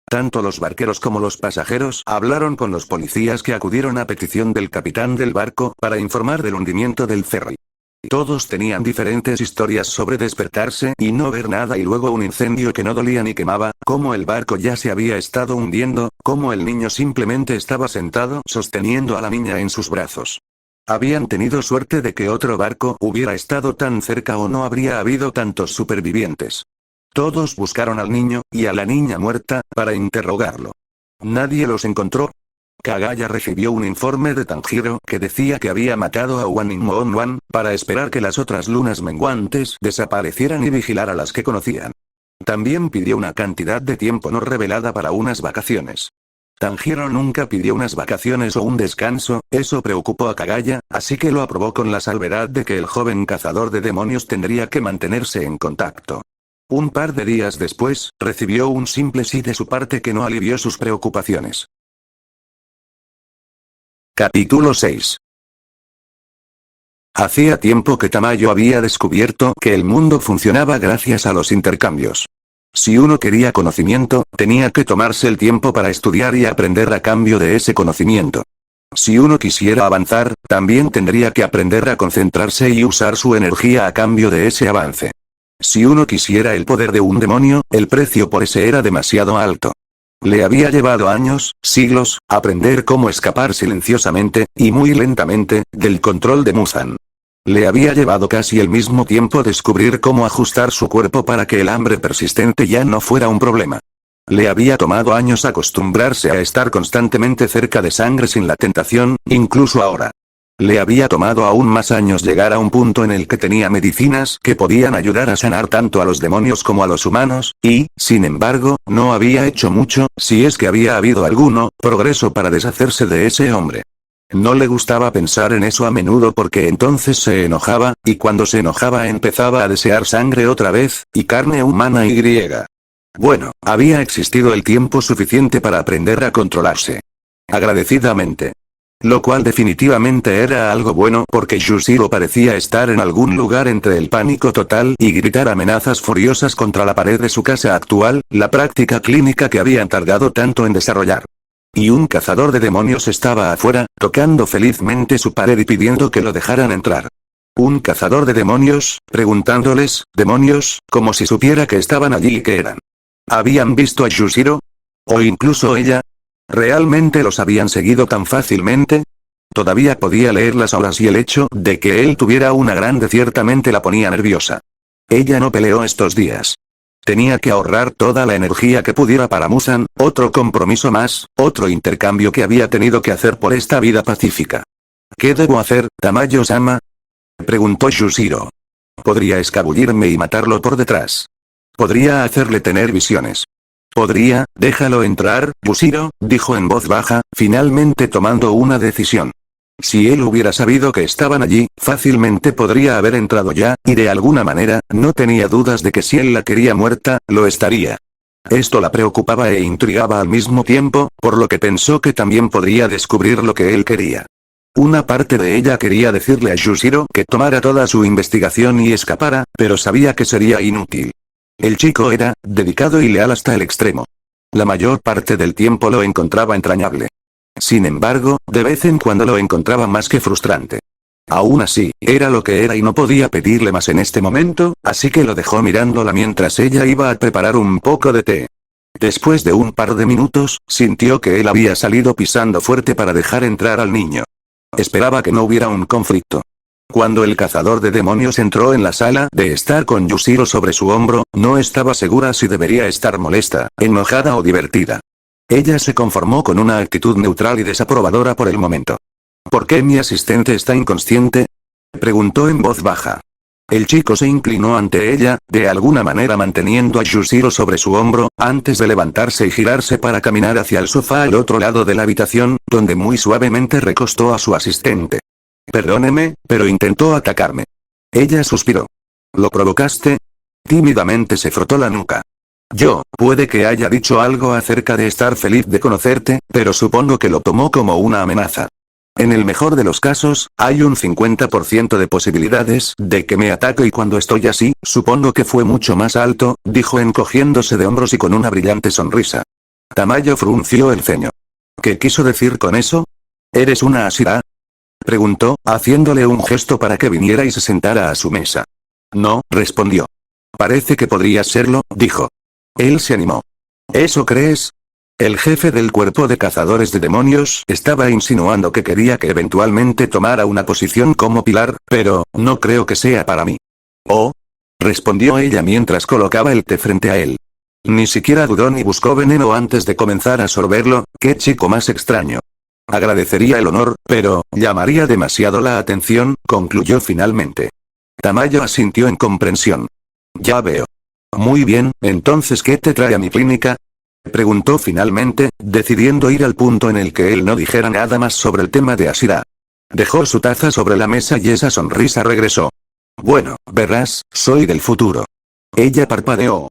Tanto los barqueros como los pasajeros hablaron con los policías que acudieron a petición del capitán del barco para informar del hundimiento del ferry. Todos tenían diferentes historias sobre despertarse y no ver nada y luego un incendio que no dolía ni quemaba, cómo el barco ya se había estado hundiendo, cómo el niño simplemente estaba sentado sosteniendo a la niña en sus brazos. Habían tenido suerte de que otro barco hubiera estado tan cerca o no habría habido tantos supervivientes. Todos buscaron al niño, y a la niña muerta, para interrogarlo. Nadie los encontró. Kagaya recibió un informe de Tanjiro que decía que había matado a Waninmoonwan, para esperar que las otras lunas menguantes desaparecieran y vigilar a las que conocían. También pidió una cantidad de tiempo no revelada para unas vacaciones. Tanjiro nunca pidió unas vacaciones o un descanso, eso preocupó a Kagaya, así que lo aprobó con la salvedad de que el joven cazador de demonios tendría que mantenerse en contacto. Un par de días después, recibió un simple sí de su parte que no alivió sus preocupaciones. Capítulo 6. Hacía tiempo que Tamayo había descubierto que el mundo funcionaba gracias a los intercambios. Si uno quería conocimiento, tenía que tomarse el tiempo para estudiar y aprender a cambio de ese conocimiento. Si uno quisiera avanzar, también tendría que aprender a concentrarse y usar su energía a cambio de ese avance. Si uno quisiera el poder de un demonio, el precio por ese era demasiado alto. Le había llevado años, siglos, aprender cómo escapar silenciosamente, y muy lentamente, del control de Muzan. Le había llevado casi el mismo tiempo descubrir cómo ajustar su cuerpo para que el hambre persistente ya no fuera un problema. Le había tomado años acostumbrarse a estar constantemente cerca de sangre sin la tentación, incluso ahora. Le había tomado aún más años llegar a un punto en el que tenía medicinas que podían ayudar a sanar tanto a los demonios como a los humanos, y, sin embargo, no había hecho mucho, si es que había habido alguno, progreso para deshacerse de ese hombre. No le gustaba pensar en eso a menudo porque entonces se enojaba, y cuando se enojaba empezaba a desear sangre otra vez, y carne humana y griega. Bueno, había existido el tiempo suficiente para aprender a controlarse. Agradecidamente. Lo cual definitivamente era algo bueno porque Yushiro parecía estar en algún lugar entre el pánico total y gritar amenazas furiosas contra la pared de su casa actual, la práctica clínica que habían tardado tanto en desarrollar. Y un cazador de demonios estaba afuera, tocando felizmente su pared y pidiendo que lo dejaran entrar. ¿Un cazador de demonios? Preguntándoles, demonios, como si supiera que estaban allí y que eran. ¿Habían visto a Yushiro? ¿O incluso ella? ¿Realmente los habían seguido tan fácilmente? Todavía podía leer las olas y el hecho de que él tuviera una grande ciertamente la ponía nerviosa. Ella no peleó estos días. Tenía que ahorrar toda la energía que pudiera para Musan, otro compromiso más, otro intercambio que había tenido que hacer por esta vida pacífica. ¿Qué debo hacer, Tamayo-sama? Preguntó Yushiro. Podría escabullirme y matarlo por detrás. Podría hacerle tener visiones. Podría, déjalo entrar, Yushiro, dijo en voz baja, finalmente tomando una decisión. Si él hubiera sabido que estaban allí, fácilmente podría haber entrado ya, y de alguna manera, no tenía dudas de que si él la quería muerta, lo estaría. Esto la preocupaba e intrigaba al mismo tiempo, por lo que pensó que también podría descubrir lo que él quería. Una parte de ella quería decirle a Yushiro que tomara toda su investigación y escapara, pero sabía que sería inútil. El chico era, dedicado y leal hasta el extremo. La mayor parte del tiempo lo encontraba entrañable. Sin embargo, de vez en cuando lo encontraba más que frustrante. Aún así, era lo que era y no podía pedirle más en este momento, así que lo dejó mirándola mientras ella iba a preparar un poco de té. Después de un par de minutos, sintió que él había salido pisando fuerte para dejar entrar al niño. Esperaba que no hubiera un conflicto. Cuando el cazador de demonios entró en la sala de estar con Yushiro sobre su hombro, no estaba segura si debería estar molesta, enojada o divertida. Ella se conformó con una actitud neutral y desaprobadora por el momento. ¿Por qué mi asistente está inconsciente? Preguntó en voz baja. El chico se inclinó ante ella, de alguna manera manteniendo a Yushiro sobre su hombro, antes de levantarse y girarse para caminar hacia el sofá al otro lado de la habitación, donde muy suavemente recostó a su asistente. Perdóneme, pero intentó atacarme. Ella suspiró. ¿Lo provocaste? Tímidamente se frotó la nuca. Puede que haya dicho algo acerca de estar feliz de conocerte, pero supongo que lo tomó como una amenaza. En el mejor de los casos, hay un 50% de posibilidades de que me ataque y cuando estoy así, supongo que fue mucho más alto, dijo encogiéndose de hombros y con una brillante sonrisa. Tamayo frunció el ceño. ¿Qué quiso decir con eso? ¿Eres una Ashira? Preguntó, haciéndole un gesto para que viniera y se sentara a su mesa. No, respondió. Parece que podría serlo, dijo. Él se animó. ¿Eso crees? El jefe del cuerpo de cazadores de demonios estaba insinuando que quería que eventualmente tomara una posición como pilar, pero, no creo que sea para mí. Oh, respondió ella mientras colocaba el té frente a él. Ni siquiera dudó ni buscó veneno antes de comenzar a sorberlo, qué chico más extraño. Agradecería el honor, pero, llamaría demasiado la atención, concluyó finalmente. Tamayo asintió en comprensión. Ya veo. Muy bien, entonces ¿qué te trae a mi clínica? Preguntó finalmente, decidiendo ir al punto en el que él no dijera nada más sobre el tema de Ashira. Dejó su taza sobre la mesa y esa sonrisa regresó. Bueno, verás, soy del futuro. Ella parpadeó.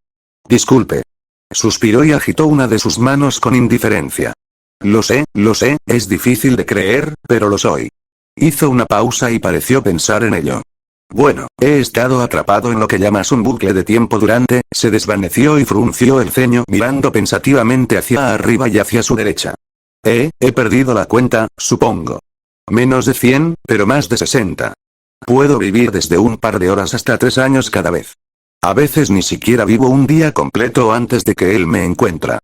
Disculpe. Suspiró y agitó una de sus manos con indiferencia. Lo sé, es difícil de creer, pero lo soy. Hizo una pausa y pareció pensar en ello. Bueno, he estado atrapado en lo que llamas un bucle de tiempo durante, se desvaneció y frunció el ceño mirando pensativamente hacia arriba y hacia su derecha. He perdido la cuenta, supongo. Menos de 100, pero más de 60. Puedo vivir desde un par de horas hasta 3 años cada vez. A veces ni siquiera vivo un día completo antes de que él me encuentra.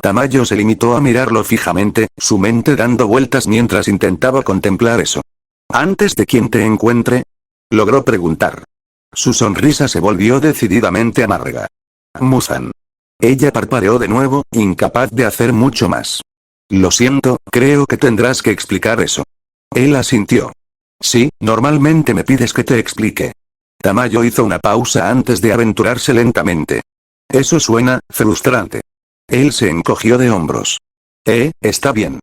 Tamayo se limitó a mirarlo fijamente, su mente dando vueltas mientras intentaba contemplar eso. ¿Antes de quien te encuentre? Logró preguntar. Su sonrisa se volvió decididamente amarga. Musan. Ella parpadeó de nuevo, incapaz de hacer mucho más. Lo siento, creo que tendrás que explicar eso. Él asintió. Sí, normalmente me pides que te explique. Tamayo hizo una pausa antes de aventurarse lentamente. Eso suena frustrante. Él se encogió de hombros. Está bien.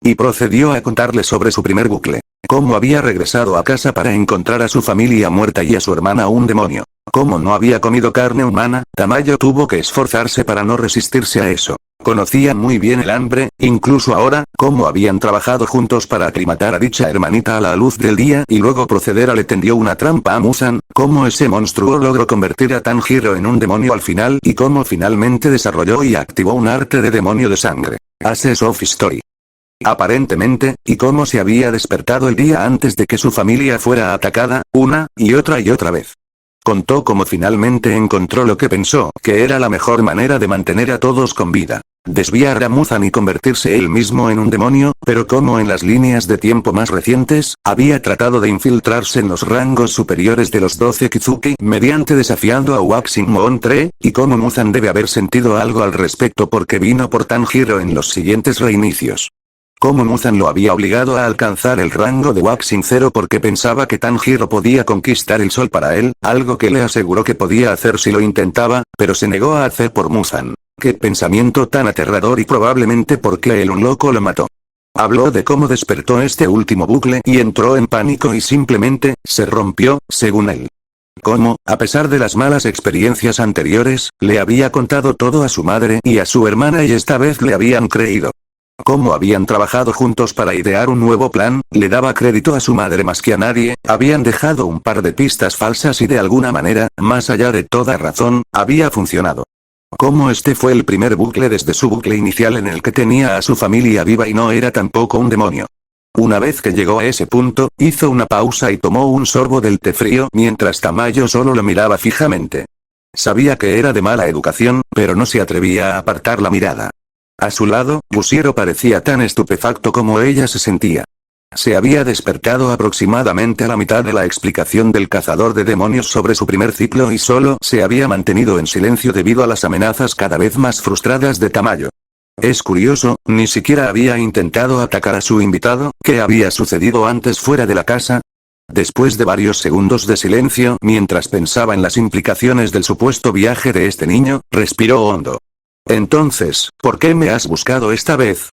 Y procedió a contarle sobre su primer bucle. Cómo había regresado a casa para encontrar a su familia muerta y a su hermana un demonio. Como no había comido carne humana, Tamayo tuvo que esforzarse para no resistirse a eso. Conocía muy bien el hambre, incluso ahora, cómo habían trabajado juntos para aclimatar a dicha hermanita a la luz del día y luego proceder a le tendió una trampa a Muzan, cómo ese monstruo logró convertir a Tanjiro en un demonio al final y cómo finalmente desarrolló y activó un arte de demonio de sangre. Aces of Story. Aparentemente, y cómo se había despertado el día antes de que su familia fuera atacada, una y otra vez. Contó cómo finalmente encontró lo que pensó que era la mejor manera de mantener a todos con vida. Desviar a Muzan y convertirse él mismo en un demonio, pero como en las líneas de tiempo más recientes, había tratado de infiltrarse en los rangos superiores de los 12 Kizuki mediante desafiando a Waxing Montre, y cómo Muzan debe haber sentido algo al respecto porque vino por Tanjiro en los siguientes reinicios. Cómo Muzan lo había obligado a alcanzar el rango de Waxing Zero porque pensaba que Tanjiro podía conquistar el sol para él, algo que le aseguró que podía hacer si lo intentaba, pero se negó a hacer por Muzan. Qué pensamiento tan aterrador y probablemente porque un loco lo mató. Habló de cómo despertó este último bucle y entró en pánico y simplemente, se rompió, según él. Cómo, a pesar de las malas experiencias anteriores, le había contado todo a su madre y a su hermana y esta vez le habían creído. Cómo habían trabajado juntos para idear un nuevo plan, le daba crédito a su madre más que a nadie, habían dejado un par de pistas falsas y de alguna manera, más allá de toda razón, había funcionado. Cómo este fue el primer bucle desde su bucle inicial en el que tenía a su familia viva y no era tampoco un demonio. Una vez que llegó a ese punto, hizo una pausa y tomó un sorbo del té frío mientras Tamayo solo lo miraba fijamente. Sabía que era de mala educación, pero no se atrevía a apartar la mirada. A su lado, Busiero parecía tan estupefacto como ella se sentía. Se había despertado aproximadamente a la mitad de la explicación del cazador de demonios sobre su primer ciclo y solo se había mantenido en silencio debido a las amenazas cada vez más frustradas de Tamayo. Es curioso, ni siquiera había intentado atacar a su invitado. ¿Qué había sucedido antes fuera de la casa? Después de varios segundos de silencio, mientras pensaba en las implicaciones del supuesto viaje de este niño, respiró hondo. Entonces, ¿por qué me has buscado esta vez?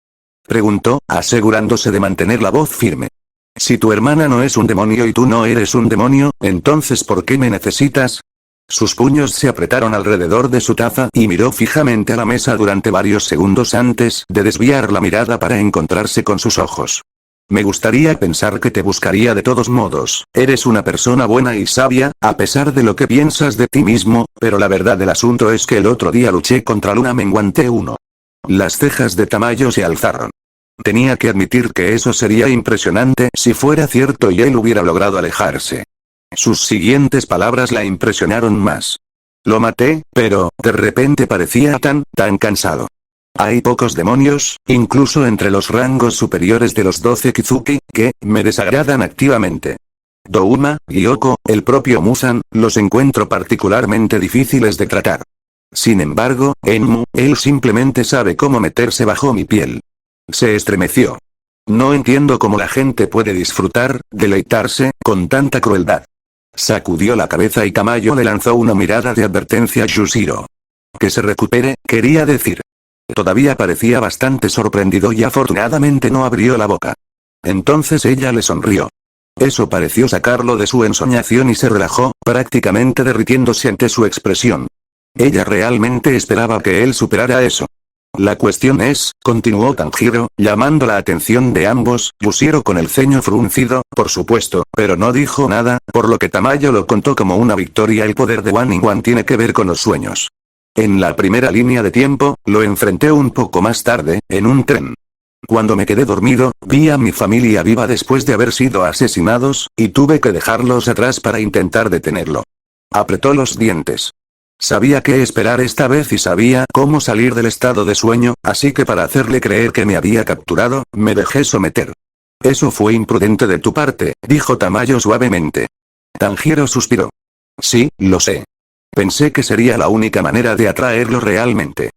Preguntó, asegurándose de mantener la voz firme. Si tu hermana no es un demonio y tú no eres un demonio, entonces ¿por qué me necesitas? Sus puños se apretaron alrededor de su taza y miró fijamente a la mesa durante varios segundos antes de desviar la mirada para encontrarse con sus ojos. Me gustaría pensar que te buscaría de todos modos. Eres una persona buena y sabia, a pesar de lo que piensas de ti mismo, pero la verdad del asunto es que el otro día luché contra Luna Menguante 1. Las cejas de Tamayo se alzaron. Tenía que admitir que eso sería impresionante si fuera cierto y él hubiera logrado alejarse. Sus siguientes palabras la impresionaron más. Lo maté, pero, de repente parecía tan cansado. Hay pocos demonios, incluso entre los rangos superiores de los 12 Kizuki, que me desagradan activamente. Douma, Gyoko, el propio Muzan, los encuentro particularmente difíciles de tratar. Sin embargo, Enmu, él simplemente sabe cómo meterse bajo mi piel. Se estremeció. No entiendo cómo la gente puede disfrutar, deleitarse, con tanta crueldad. Sacudió la cabeza y Tamayo le lanzó una mirada de advertencia a Yushiro. Que se recupere, quería decir. Todavía parecía bastante sorprendido y afortunadamente no abrió la boca. Entonces ella le sonrió. Eso pareció sacarlo de su ensoñación y se relajó, prácticamente derritiéndose ante su expresión. Ella realmente esperaba que él superara eso. La cuestión es, continuó Tanjiro, llamando la atención de ambos, Busiero con el ceño fruncido, por supuesto, pero no dijo nada, por lo que Tamayo lo contó como una victoria. El poder de One tiene que ver con los sueños. En la primera línea de tiempo, lo enfrenté un poco más tarde, en un tren. Cuando me quedé dormido, vi a mi familia viva después de haber sido asesinados, y tuve que dejarlos atrás para intentar detenerlo. Apretó los dientes. Sabía qué esperar esta vez y sabía cómo salir del estado de sueño, así que para hacerle creer que me había capturado, me dejé someter. Eso fue imprudente de tu parte, dijo Tamayo suavemente. Tanjiro suspiró. Sí, lo sé. Pensé que sería la única manera de atraerlo realmente.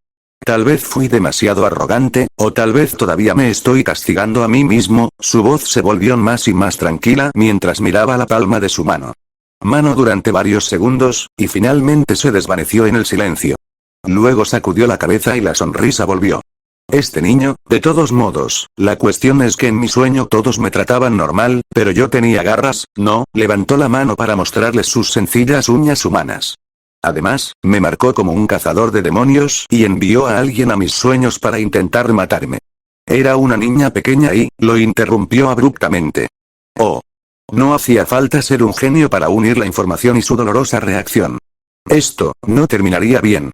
Tal vez fui demasiado arrogante, o tal vez todavía me estoy castigando a mí mismo. Su voz se volvió más y más tranquila mientras miraba la palma de su mano. Durante varios segundos, y finalmente se desvaneció en el silencio. Luego sacudió la cabeza y la sonrisa volvió. Este niño, de todos modos, la cuestión es que en mi sueño todos me trataban normal, pero yo tenía garras, ¿no? Levantó la mano para mostrarles sus sencillas uñas humanas. Además, me marcó como un cazador de demonios y envió a alguien a mis sueños para intentar matarme. Era una niña pequeña y, lo interrumpió abruptamente. Oh. No hacía falta ser un genio para unir la información y su dolorosa reacción. Esto, no terminaría bien.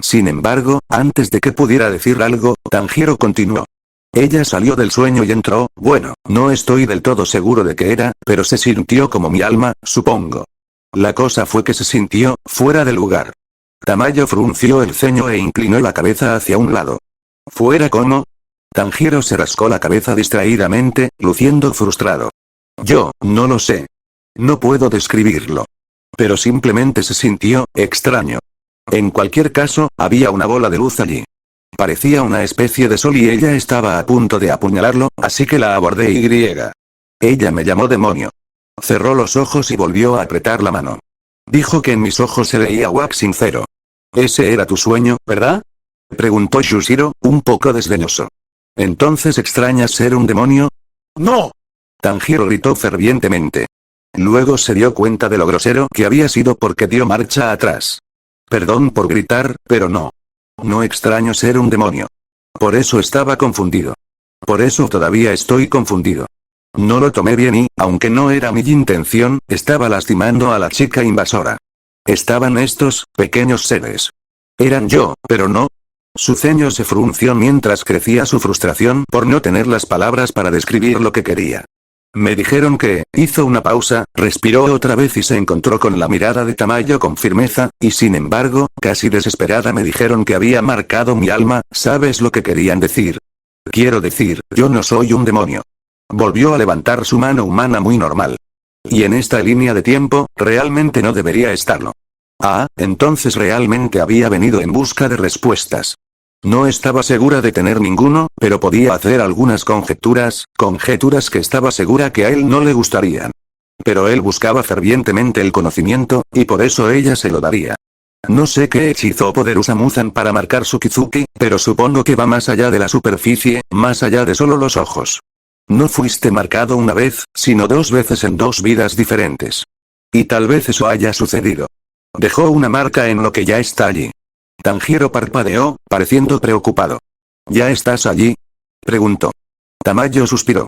Sin embargo, antes de que pudiera decir algo, Tanjiro continuó. Ella salió del sueño y entró, bueno, no estoy del todo seguro de qué era, pero se sintió como mi alma, supongo. La cosa fue que se sintió, fuera de lugar. Tamayo frunció el ceño e inclinó la cabeza hacia un lado. ¿Fuera cómo? Tanjiro se rascó la cabeza distraídamente, luciendo frustrado. Yo, no lo sé. No puedo describirlo. Pero simplemente se sintió, extraño. En cualquier caso, había una bola de luz allí. Parecía una especie de sol y ella estaba a punto de apuñalarlo, así que la abordé y. Ella me llamó demonio. Cerró los ojos y volvió a apretar la mano. Dijo que en mis ojos se leía wax sincero. Ese era tu sueño, ¿verdad? Preguntó Yushiro, un poco desdeñoso. ¿Entonces extrañas ser un demonio? ¡No! Tanjiro gritó fervientemente. Luego se dio cuenta de lo grosero que había sido porque dio marcha atrás. Perdón por gritar, pero no. No extraño ser un demonio. Por eso estaba confundido. Por eso todavía estoy confundido. No lo tomé bien y, aunque no era mi intención, estaba lastimando a la chica invasora. Estaban estos, pequeños seres. Eran yo, pero no. Su ceño se frunció mientras crecía su frustración por no tener las palabras para describir lo que quería. Me dijeron que, hizo una pausa, respiró otra vez y se encontró con la mirada de Tamayo con firmeza, y sin embargo, casi desesperada me dijeron que había marcado mi alma. ¿Sabes lo que querían decir? Quiero decir, yo no soy un demonio. Volvió a levantar su mano humana muy normal. Y en esta línea de tiempo, realmente no debería estarlo. Ah, entonces realmente había venido en busca de respuestas. No estaba segura de tener ninguno, pero podía hacer algunas conjeturas que estaba segura que a él no le gustarían. Pero él buscaba fervientemente el conocimiento, y por eso ella se lo daría. No sé qué hechizo o poder usa Muzan para marcar su Kizuki, pero supongo que va más allá de la superficie, más allá de solo los ojos. No fuiste marcado una vez, sino 2 veces en 2 vidas diferentes. Y tal vez eso haya sucedido. Dejó una marca en lo que ya está allí. Tanjiro parpadeó, pareciendo preocupado. ¿Ya estás allí? Preguntó. Tamayo suspiró.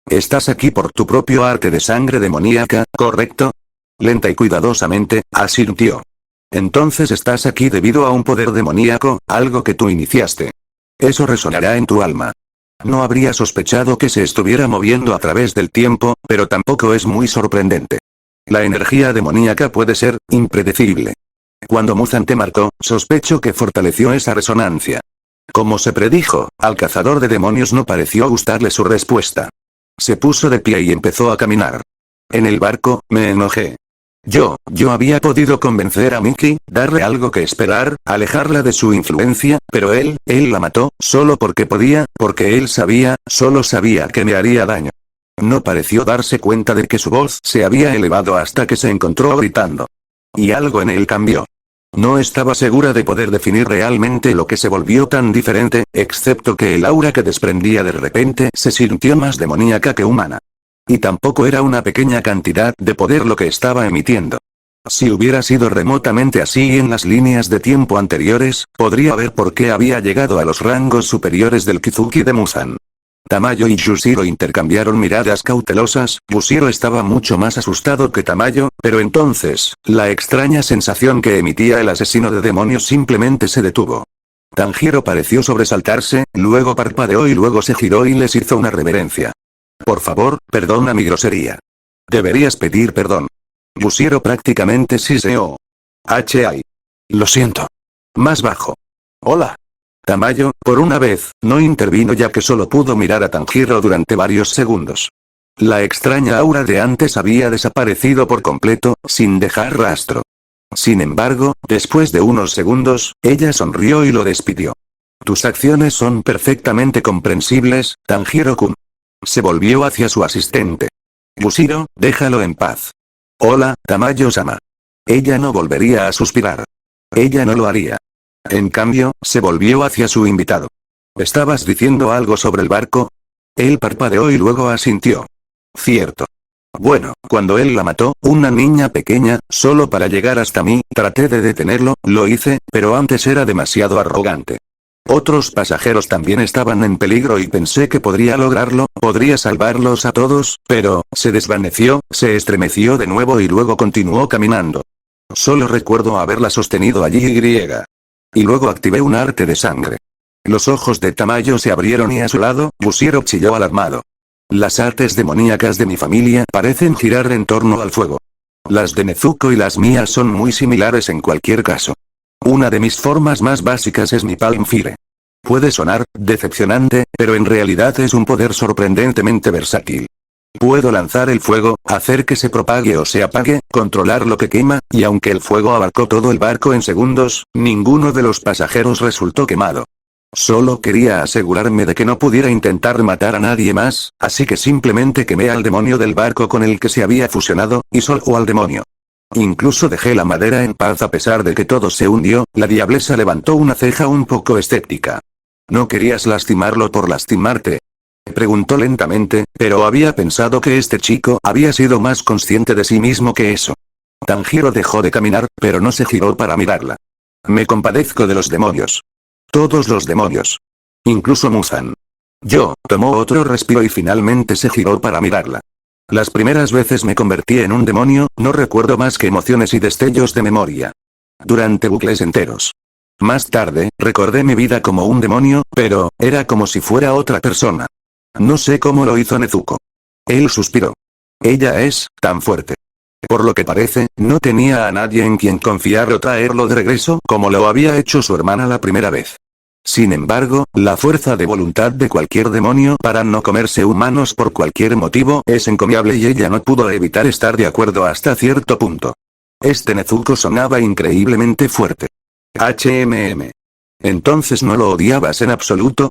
Estás aquí por tu propio arte de sangre demoníaca, ¿correcto? Lenta y cuidadosamente, asintió. Entonces estás aquí debido a un poder demoníaco, algo que tú iniciaste. Eso resonará en tu alma. No habría sospechado que se estuviera moviendo a través del tiempo, pero tampoco es muy sorprendente. La energía demoníaca puede ser impredecible. Cuando Muzan te marcó, sospecho que fortaleció esa resonancia. Como se predijo, al cazador de demonios no pareció gustarle su respuesta. Se puso de pie y empezó a caminar. En el barco, me enojé. Yo había podido convencer a Miki, darle algo que esperar, alejarla de su influencia, pero él la mató, solo porque podía, porque él solo sabía que me haría daño. No pareció darse cuenta de que su voz se había elevado hasta que se encontró gritando. Y algo en él cambió. No estaba segura de poder definir realmente lo que se volvió tan diferente, excepto que el aura que desprendía de repente se sintió más demoníaca que humana. Y tampoco era una pequeña cantidad de poder lo que estaba emitiendo. Si hubiera sido remotamente así en las líneas de tiempo anteriores, podría ver por qué había llegado a los rangos superiores del Kizuki de Muzan. Tamayo y Yushiro intercambiaron miradas cautelosas. Yushiro estaba mucho más asustado que Tamayo, pero entonces, la extraña sensación que emitía el asesino de demonios simplemente se detuvo. Tanjiro pareció sobresaltarse, luego parpadeó y luego se giró y les hizo una reverencia. Por favor, perdona mi grosería. Deberías pedir perdón. Yushiro prácticamente siseó. H.I. Lo siento. Más bajo. Hola. Tamayo, por una vez, no intervino ya que solo pudo mirar a Tanjiro durante varios segundos. La extraña aura de antes había desaparecido por completo, sin dejar rastro. Sin embargo, después de unos segundos, ella sonrió y lo despidió. Tus acciones son perfectamente comprensibles, Tanjiro-kun. Se volvió hacia su asistente. Bushiro, déjalo en paz. Hola, Tamayo-sama. Ella no volvería a suspirar. Ella no lo haría. En cambio, se volvió hacia su invitado. ¿Estabas diciendo algo sobre el barco? Él parpadeó y luego asintió. Cierto. Bueno, cuando él la mató, una niña pequeña, solo para llegar hasta mí, traté de detenerlo, lo hice, pero antes era demasiado arrogante. Otros pasajeros también estaban en peligro y pensé que podría lograrlo, podría salvarlos a todos, pero, se desvaneció, se estremeció de nuevo y luego continuó caminando. Solo recuerdo haberla sostenido allí y luego activé un arte de sangre. Los ojos de Tamayo se abrieron y a su lado, Bushiro chilló alarmado. Las artes demoníacas de mi familia parecen girar en torno al fuego. Las de Nezuko y las mías son muy similares en cualquier caso. Una de mis formas más básicas es mi Palm Fire. Puede sonar decepcionante, pero en realidad es un poder sorprendentemente versátil. Puedo lanzar el fuego, hacer que se propague o se apague, controlar lo que quema, y aunque el fuego abarcó todo el barco en segundos, ninguno de los pasajeros resultó quemado. Solo quería asegurarme de que no pudiera intentar matar a nadie más, así que simplemente quemé al demonio del barco con el que se había fusionado, y solo al demonio. Incluso dejé la madera en paz a pesar de que todo se hundió. La diablesa levantó una ceja un poco escéptica. ¿No querías lastimarlo por lastimarte? Preguntó lentamente, pero había pensado que este chico había sido más consciente de sí mismo que eso. Tanjiro dejó de caminar, pero no se giró para mirarla. Me compadezco de los demonios. Todos los demonios. Incluso Muzan. Tomó otro respiro y finalmente se giró para mirarla. Las primeras veces me convertí en un demonio, no recuerdo más que emociones y destellos de memoria. Durante bucles enteros. Más tarde, recordé mi vida como un demonio, pero, era como si fuera otra persona. No sé cómo lo hizo Nezuko. Él suspiró. Ella es tan fuerte. Por lo que parece, no tenía a nadie en quien confiar o traerlo de regreso como lo había hecho su hermana la primera vez. Sin embargo, la fuerza de voluntad de cualquier demonio para no comerse humanos por cualquier motivo es encomiable y ella no pudo evitar estar de acuerdo hasta cierto punto. Este Nezuko sonaba increíblemente fuerte. Entonces no lo odiabas en absoluto.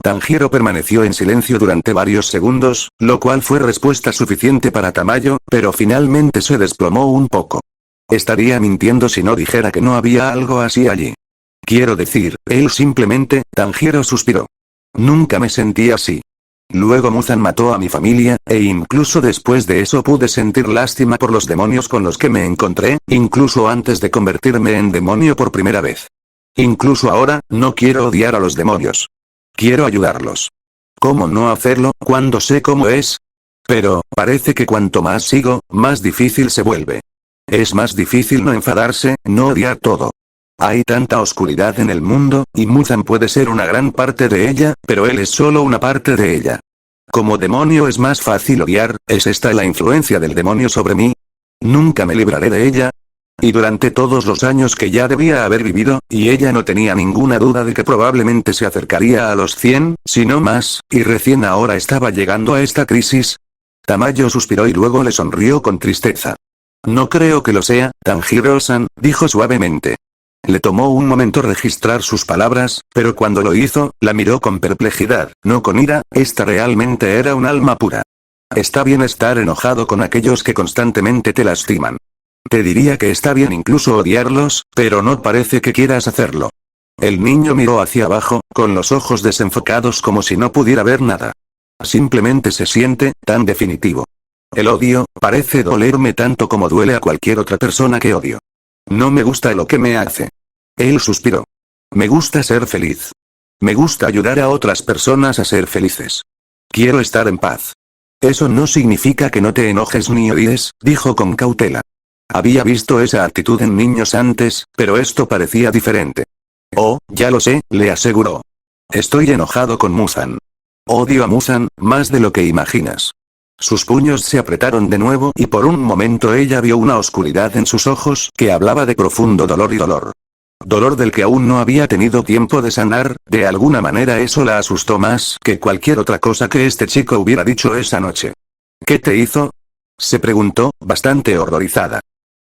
Tanjiro permaneció en silencio durante varios segundos, lo cual fue respuesta suficiente para Tamayo, pero finalmente se desplomó un poco. Estaría mintiendo si no dijera que no había algo así allí. Quiero decir, él simplemente, Tanjiro suspiró. Nunca me sentí así. Luego Muzan mató a mi familia, e incluso después de eso pude sentir lástima por los demonios con los que me encontré, incluso antes de convertirme en demonio por primera vez. Incluso ahora, no quiero odiar a los demonios. Quiero ayudarlos. ¿Cómo no hacerlo, cuando sé cómo es? Pero, parece que cuanto más sigo, más difícil se vuelve. Es más difícil no enfadarse, no odiar todo. Hay tanta oscuridad en el mundo, y Muzan puede ser una gran parte de ella, pero él es solo una parte de ella. Como demonio es más fácil odiar, ¿es esta la influencia del demonio sobre mí? Nunca me libraré de ella. Y durante todos los años que ya debía haber vivido, y ella no tenía ninguna duda de que probablemente se acercaría a los 100, si no más, y recién ahora estaba llegando a esta crisis. Tamayo suspiró y luego le sonrió con tristeza. No creo que lo sea, Tanjiro-san, dijo suavemente. Le tomó un momento registrar sus palabras, pero cuando lo hizo, la miró con perplejidad, no con ira. Esta realmente era un alma pura. Está bien estar enojado con aquellos que constantemente te lastiman. Te diría que está bien incluso odiarlos, pero no parece que quieras hacerlo. El niño miró hacia abajo, con los ojos desenfocados como si no pudiera ver nada. Simplemente se siente, tan definitivo. El odio, parece dolerme tanto como duele a cualquier otra persona que odio. No me gusta lo que me hace. Él suspiró. Me gusta ser feliz. Me gusta ayudar a otras personas a ser felices. Quiero estar en paz. Eso no significa que no te enojes ni odies, dijo con cautela. Había visto esa actitud en niños antes, pero esto parecía diferente. Oh, ya lo sé, le aseguró. Estoy enojado con Muzan. Odio a Muzan, más de lo que imaginas. Sus puños se apretaron de nuevo y por un momento ella vio una oscuridad en sus ojos que hablaba de profundo dolor y dolor. Dolor del que aún no había tenido tiempo de sanar. De alguna manera eso la asustó más que cualquier otra cosa que este chico hubiera dicho esa noche. ¿Qué te hizo? Se preguntó, bastante horrorizada.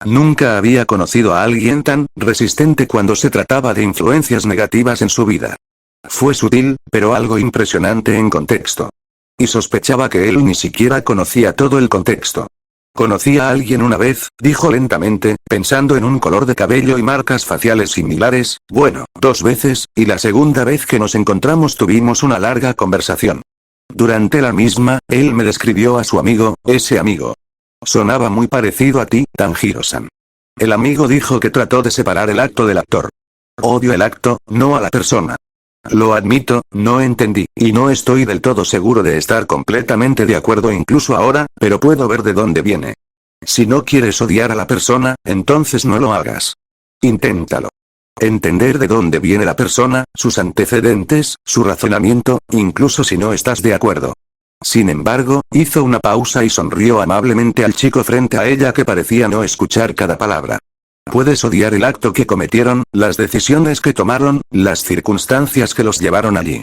Nunca había conocido a alguien tan resistente cuando se trataba de influencias negativas en su vida. Fue sutil, pero algo impresionante en contexto. Y sospechaba que él ni siquiera conocía todo el contexto. Conocí a alguien una vez, dijo lentamente, pensando en un color de cabello y marcas faciales similares, bueno, 2 veces, y la segunda vez que nos encontramos tuvimos una larga conversación. Durante la misma, él me describió a su amigo, ese amigo. Sonaba muy parecido a ti, Tanjiro-san. El amigo dijo que trató de separar el acto del actor. Odio el acto, no a la persona. Lo admito, no entendí, y no estoy del todo seguro de estar completamente de acuerdo incluso ahora, pero puedo ver de dónde viene. Si no quieres odiar a la persona, entonces no lo hagas. Inténtalo. Entender de dónde viene la persona, sus antecedentes, su razonamiento, incluso si no estás de acuerdo. Sin embargo, hizo una pausa y sonrió amablemente al chico frente a ella que parecía no escuchar cada palabra. Puedes odiar el acto que cometieron, las decisiones que tomaron, las circunstancias que los llevaron allí.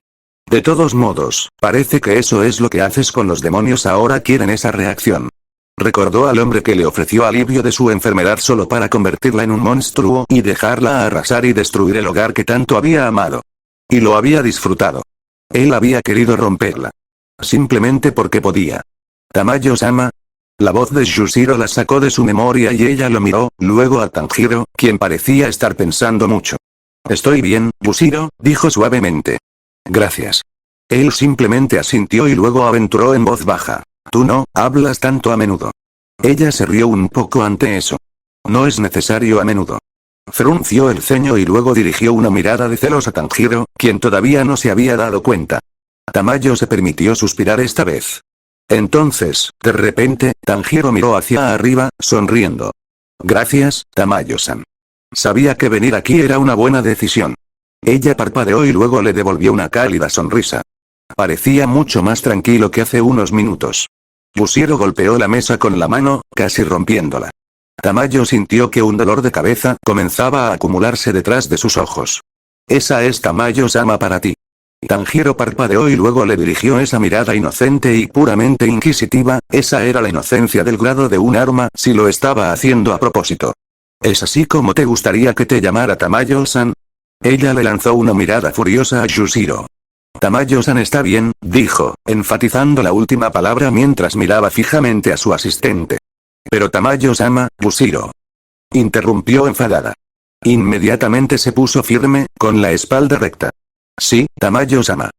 De todos modos, parece que eso es lo que haces con los demonios, ahora quieren esa reacción. Recordó al hombre que le ofreció alivio de su enfermedad solo para convertirla en un monstruo y dejarla arrasar y destruir el hogar que tanto había amado. Y lo había disfrutado. Él había querido romperla. Simplemente porque podía. Tamayo-sama. La voz de Yushiro la sacó de su memoria y ella lo miró, luego a Tanjiro, quien parecía estar pensando mucho. Estoy bien, Yushiro, dijo suavemente. Gracias. Él simplemente asintió y luego aventuró en voz baja. Tú no hablas tanto a menudo. Ella se rió un poco ante eso. No es necesario a menudo. Frunció el ceño y luego dirigió una mirada de celos a Tanjiro, quien todavía no se había dado cuenta. Tamayo se permitió suspirar esta vez. Entonces, de repente, Tanjiro miró hacia arriba, sonriendo. Gracias, Tamayo-san. Sabía que venir aquí era una buena decisión. Ella parpadeó y luego le devolvió una cálida sonrisa. Parecía mucho más tranquilo que hace unos minutos. Yushiro golpeó la mesa con la mano, casi rompiéndola. Tamayo sintió que un dolor de cabeza comenzaba a acumularse detrás de sus ojos. Esa es Tamayo-sama para ti. Tanjiro parpadeó y luego le dirigió esa mirada inocente y puramente inquisitiva, esa era la inocencia del grado de un arma si lo estaba haciendo a propósito. ¿Es así como te gustaría que te llamara Tamayo-san? Ella le lanzó una mirada furiosa a Yushiro. Tamayo-san está bien, dijo, enfatizando la última palabra mientras miraba fijamente a su asistente. Pero Tamayo-sama, Yushiro. Interrumpió enfadada. Inmediatamente se puso firme, con la espalda recta. Sí, Tamayo-sama.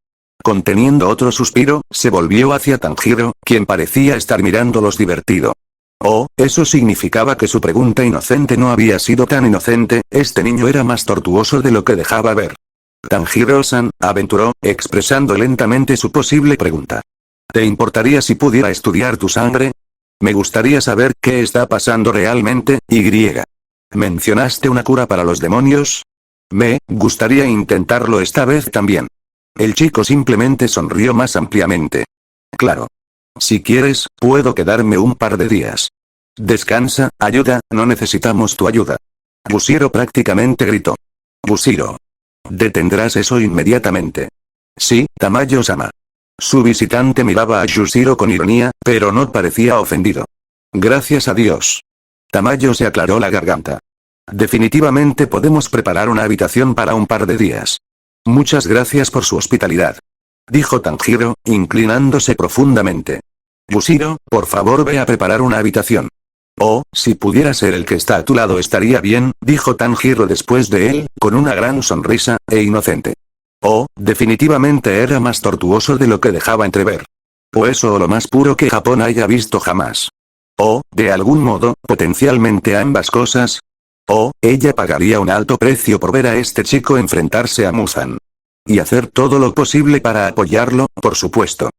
Conteniendo otro suspiro, se volvió hacia Tanjiro, quien parecía estar mirándolos divertido. Oh, eso significaba que su pregunta inocente no había sido tan inocente, este niño era más tortuoso de lo que dejaba ver. Tanjiro-san, aventuró, expresando lentamente su posible pregunta. ¿Te importaría si pudiera estudiar tu sangre? Me gustaría saber qué está pasando realmente, Y. ¿Mencionaste una cura para los demonios? Me gustaría intentarlo esta vez también. El chico simplemente sonrió más ampliamente. Claro. Si quieres, puedo quedarme un par de días. Descansa, ayuda, no necesitamos tu ayuda. Yushiro prácticamente gritó. Yushiro. Detendrás eso inmediatamente. Sí, Tamayo-sama. Su visitante miraba a Yushiro con ironía, pero no parecía ofendido. Gracias a Dios. Tamayo se aclaró la garganta. Definitivamente podemos preparar una habitación para un par de días. Muchas gracias por su hospitalidad. Dijo Tanjiro, inclinándose profundamente. Yushiro, por favor ve a preparar una habitación. Oh, si pudiera ser el que está a tu lado estaría bien, dijo Tanjiro después de él, con una gran sonrisa, e inocente. Oh, definitivamente era más tortuoso de lo que dejaba entrever. O eso o lo más puro que Japón haya visto jamás. O, de algún modo, potencialmente ambas cosas. O, ella pagaría un alto precio por ver a este chico enfrentarse a Muzan. Y hacer todo lo posible para apoyarlo, por supuesto.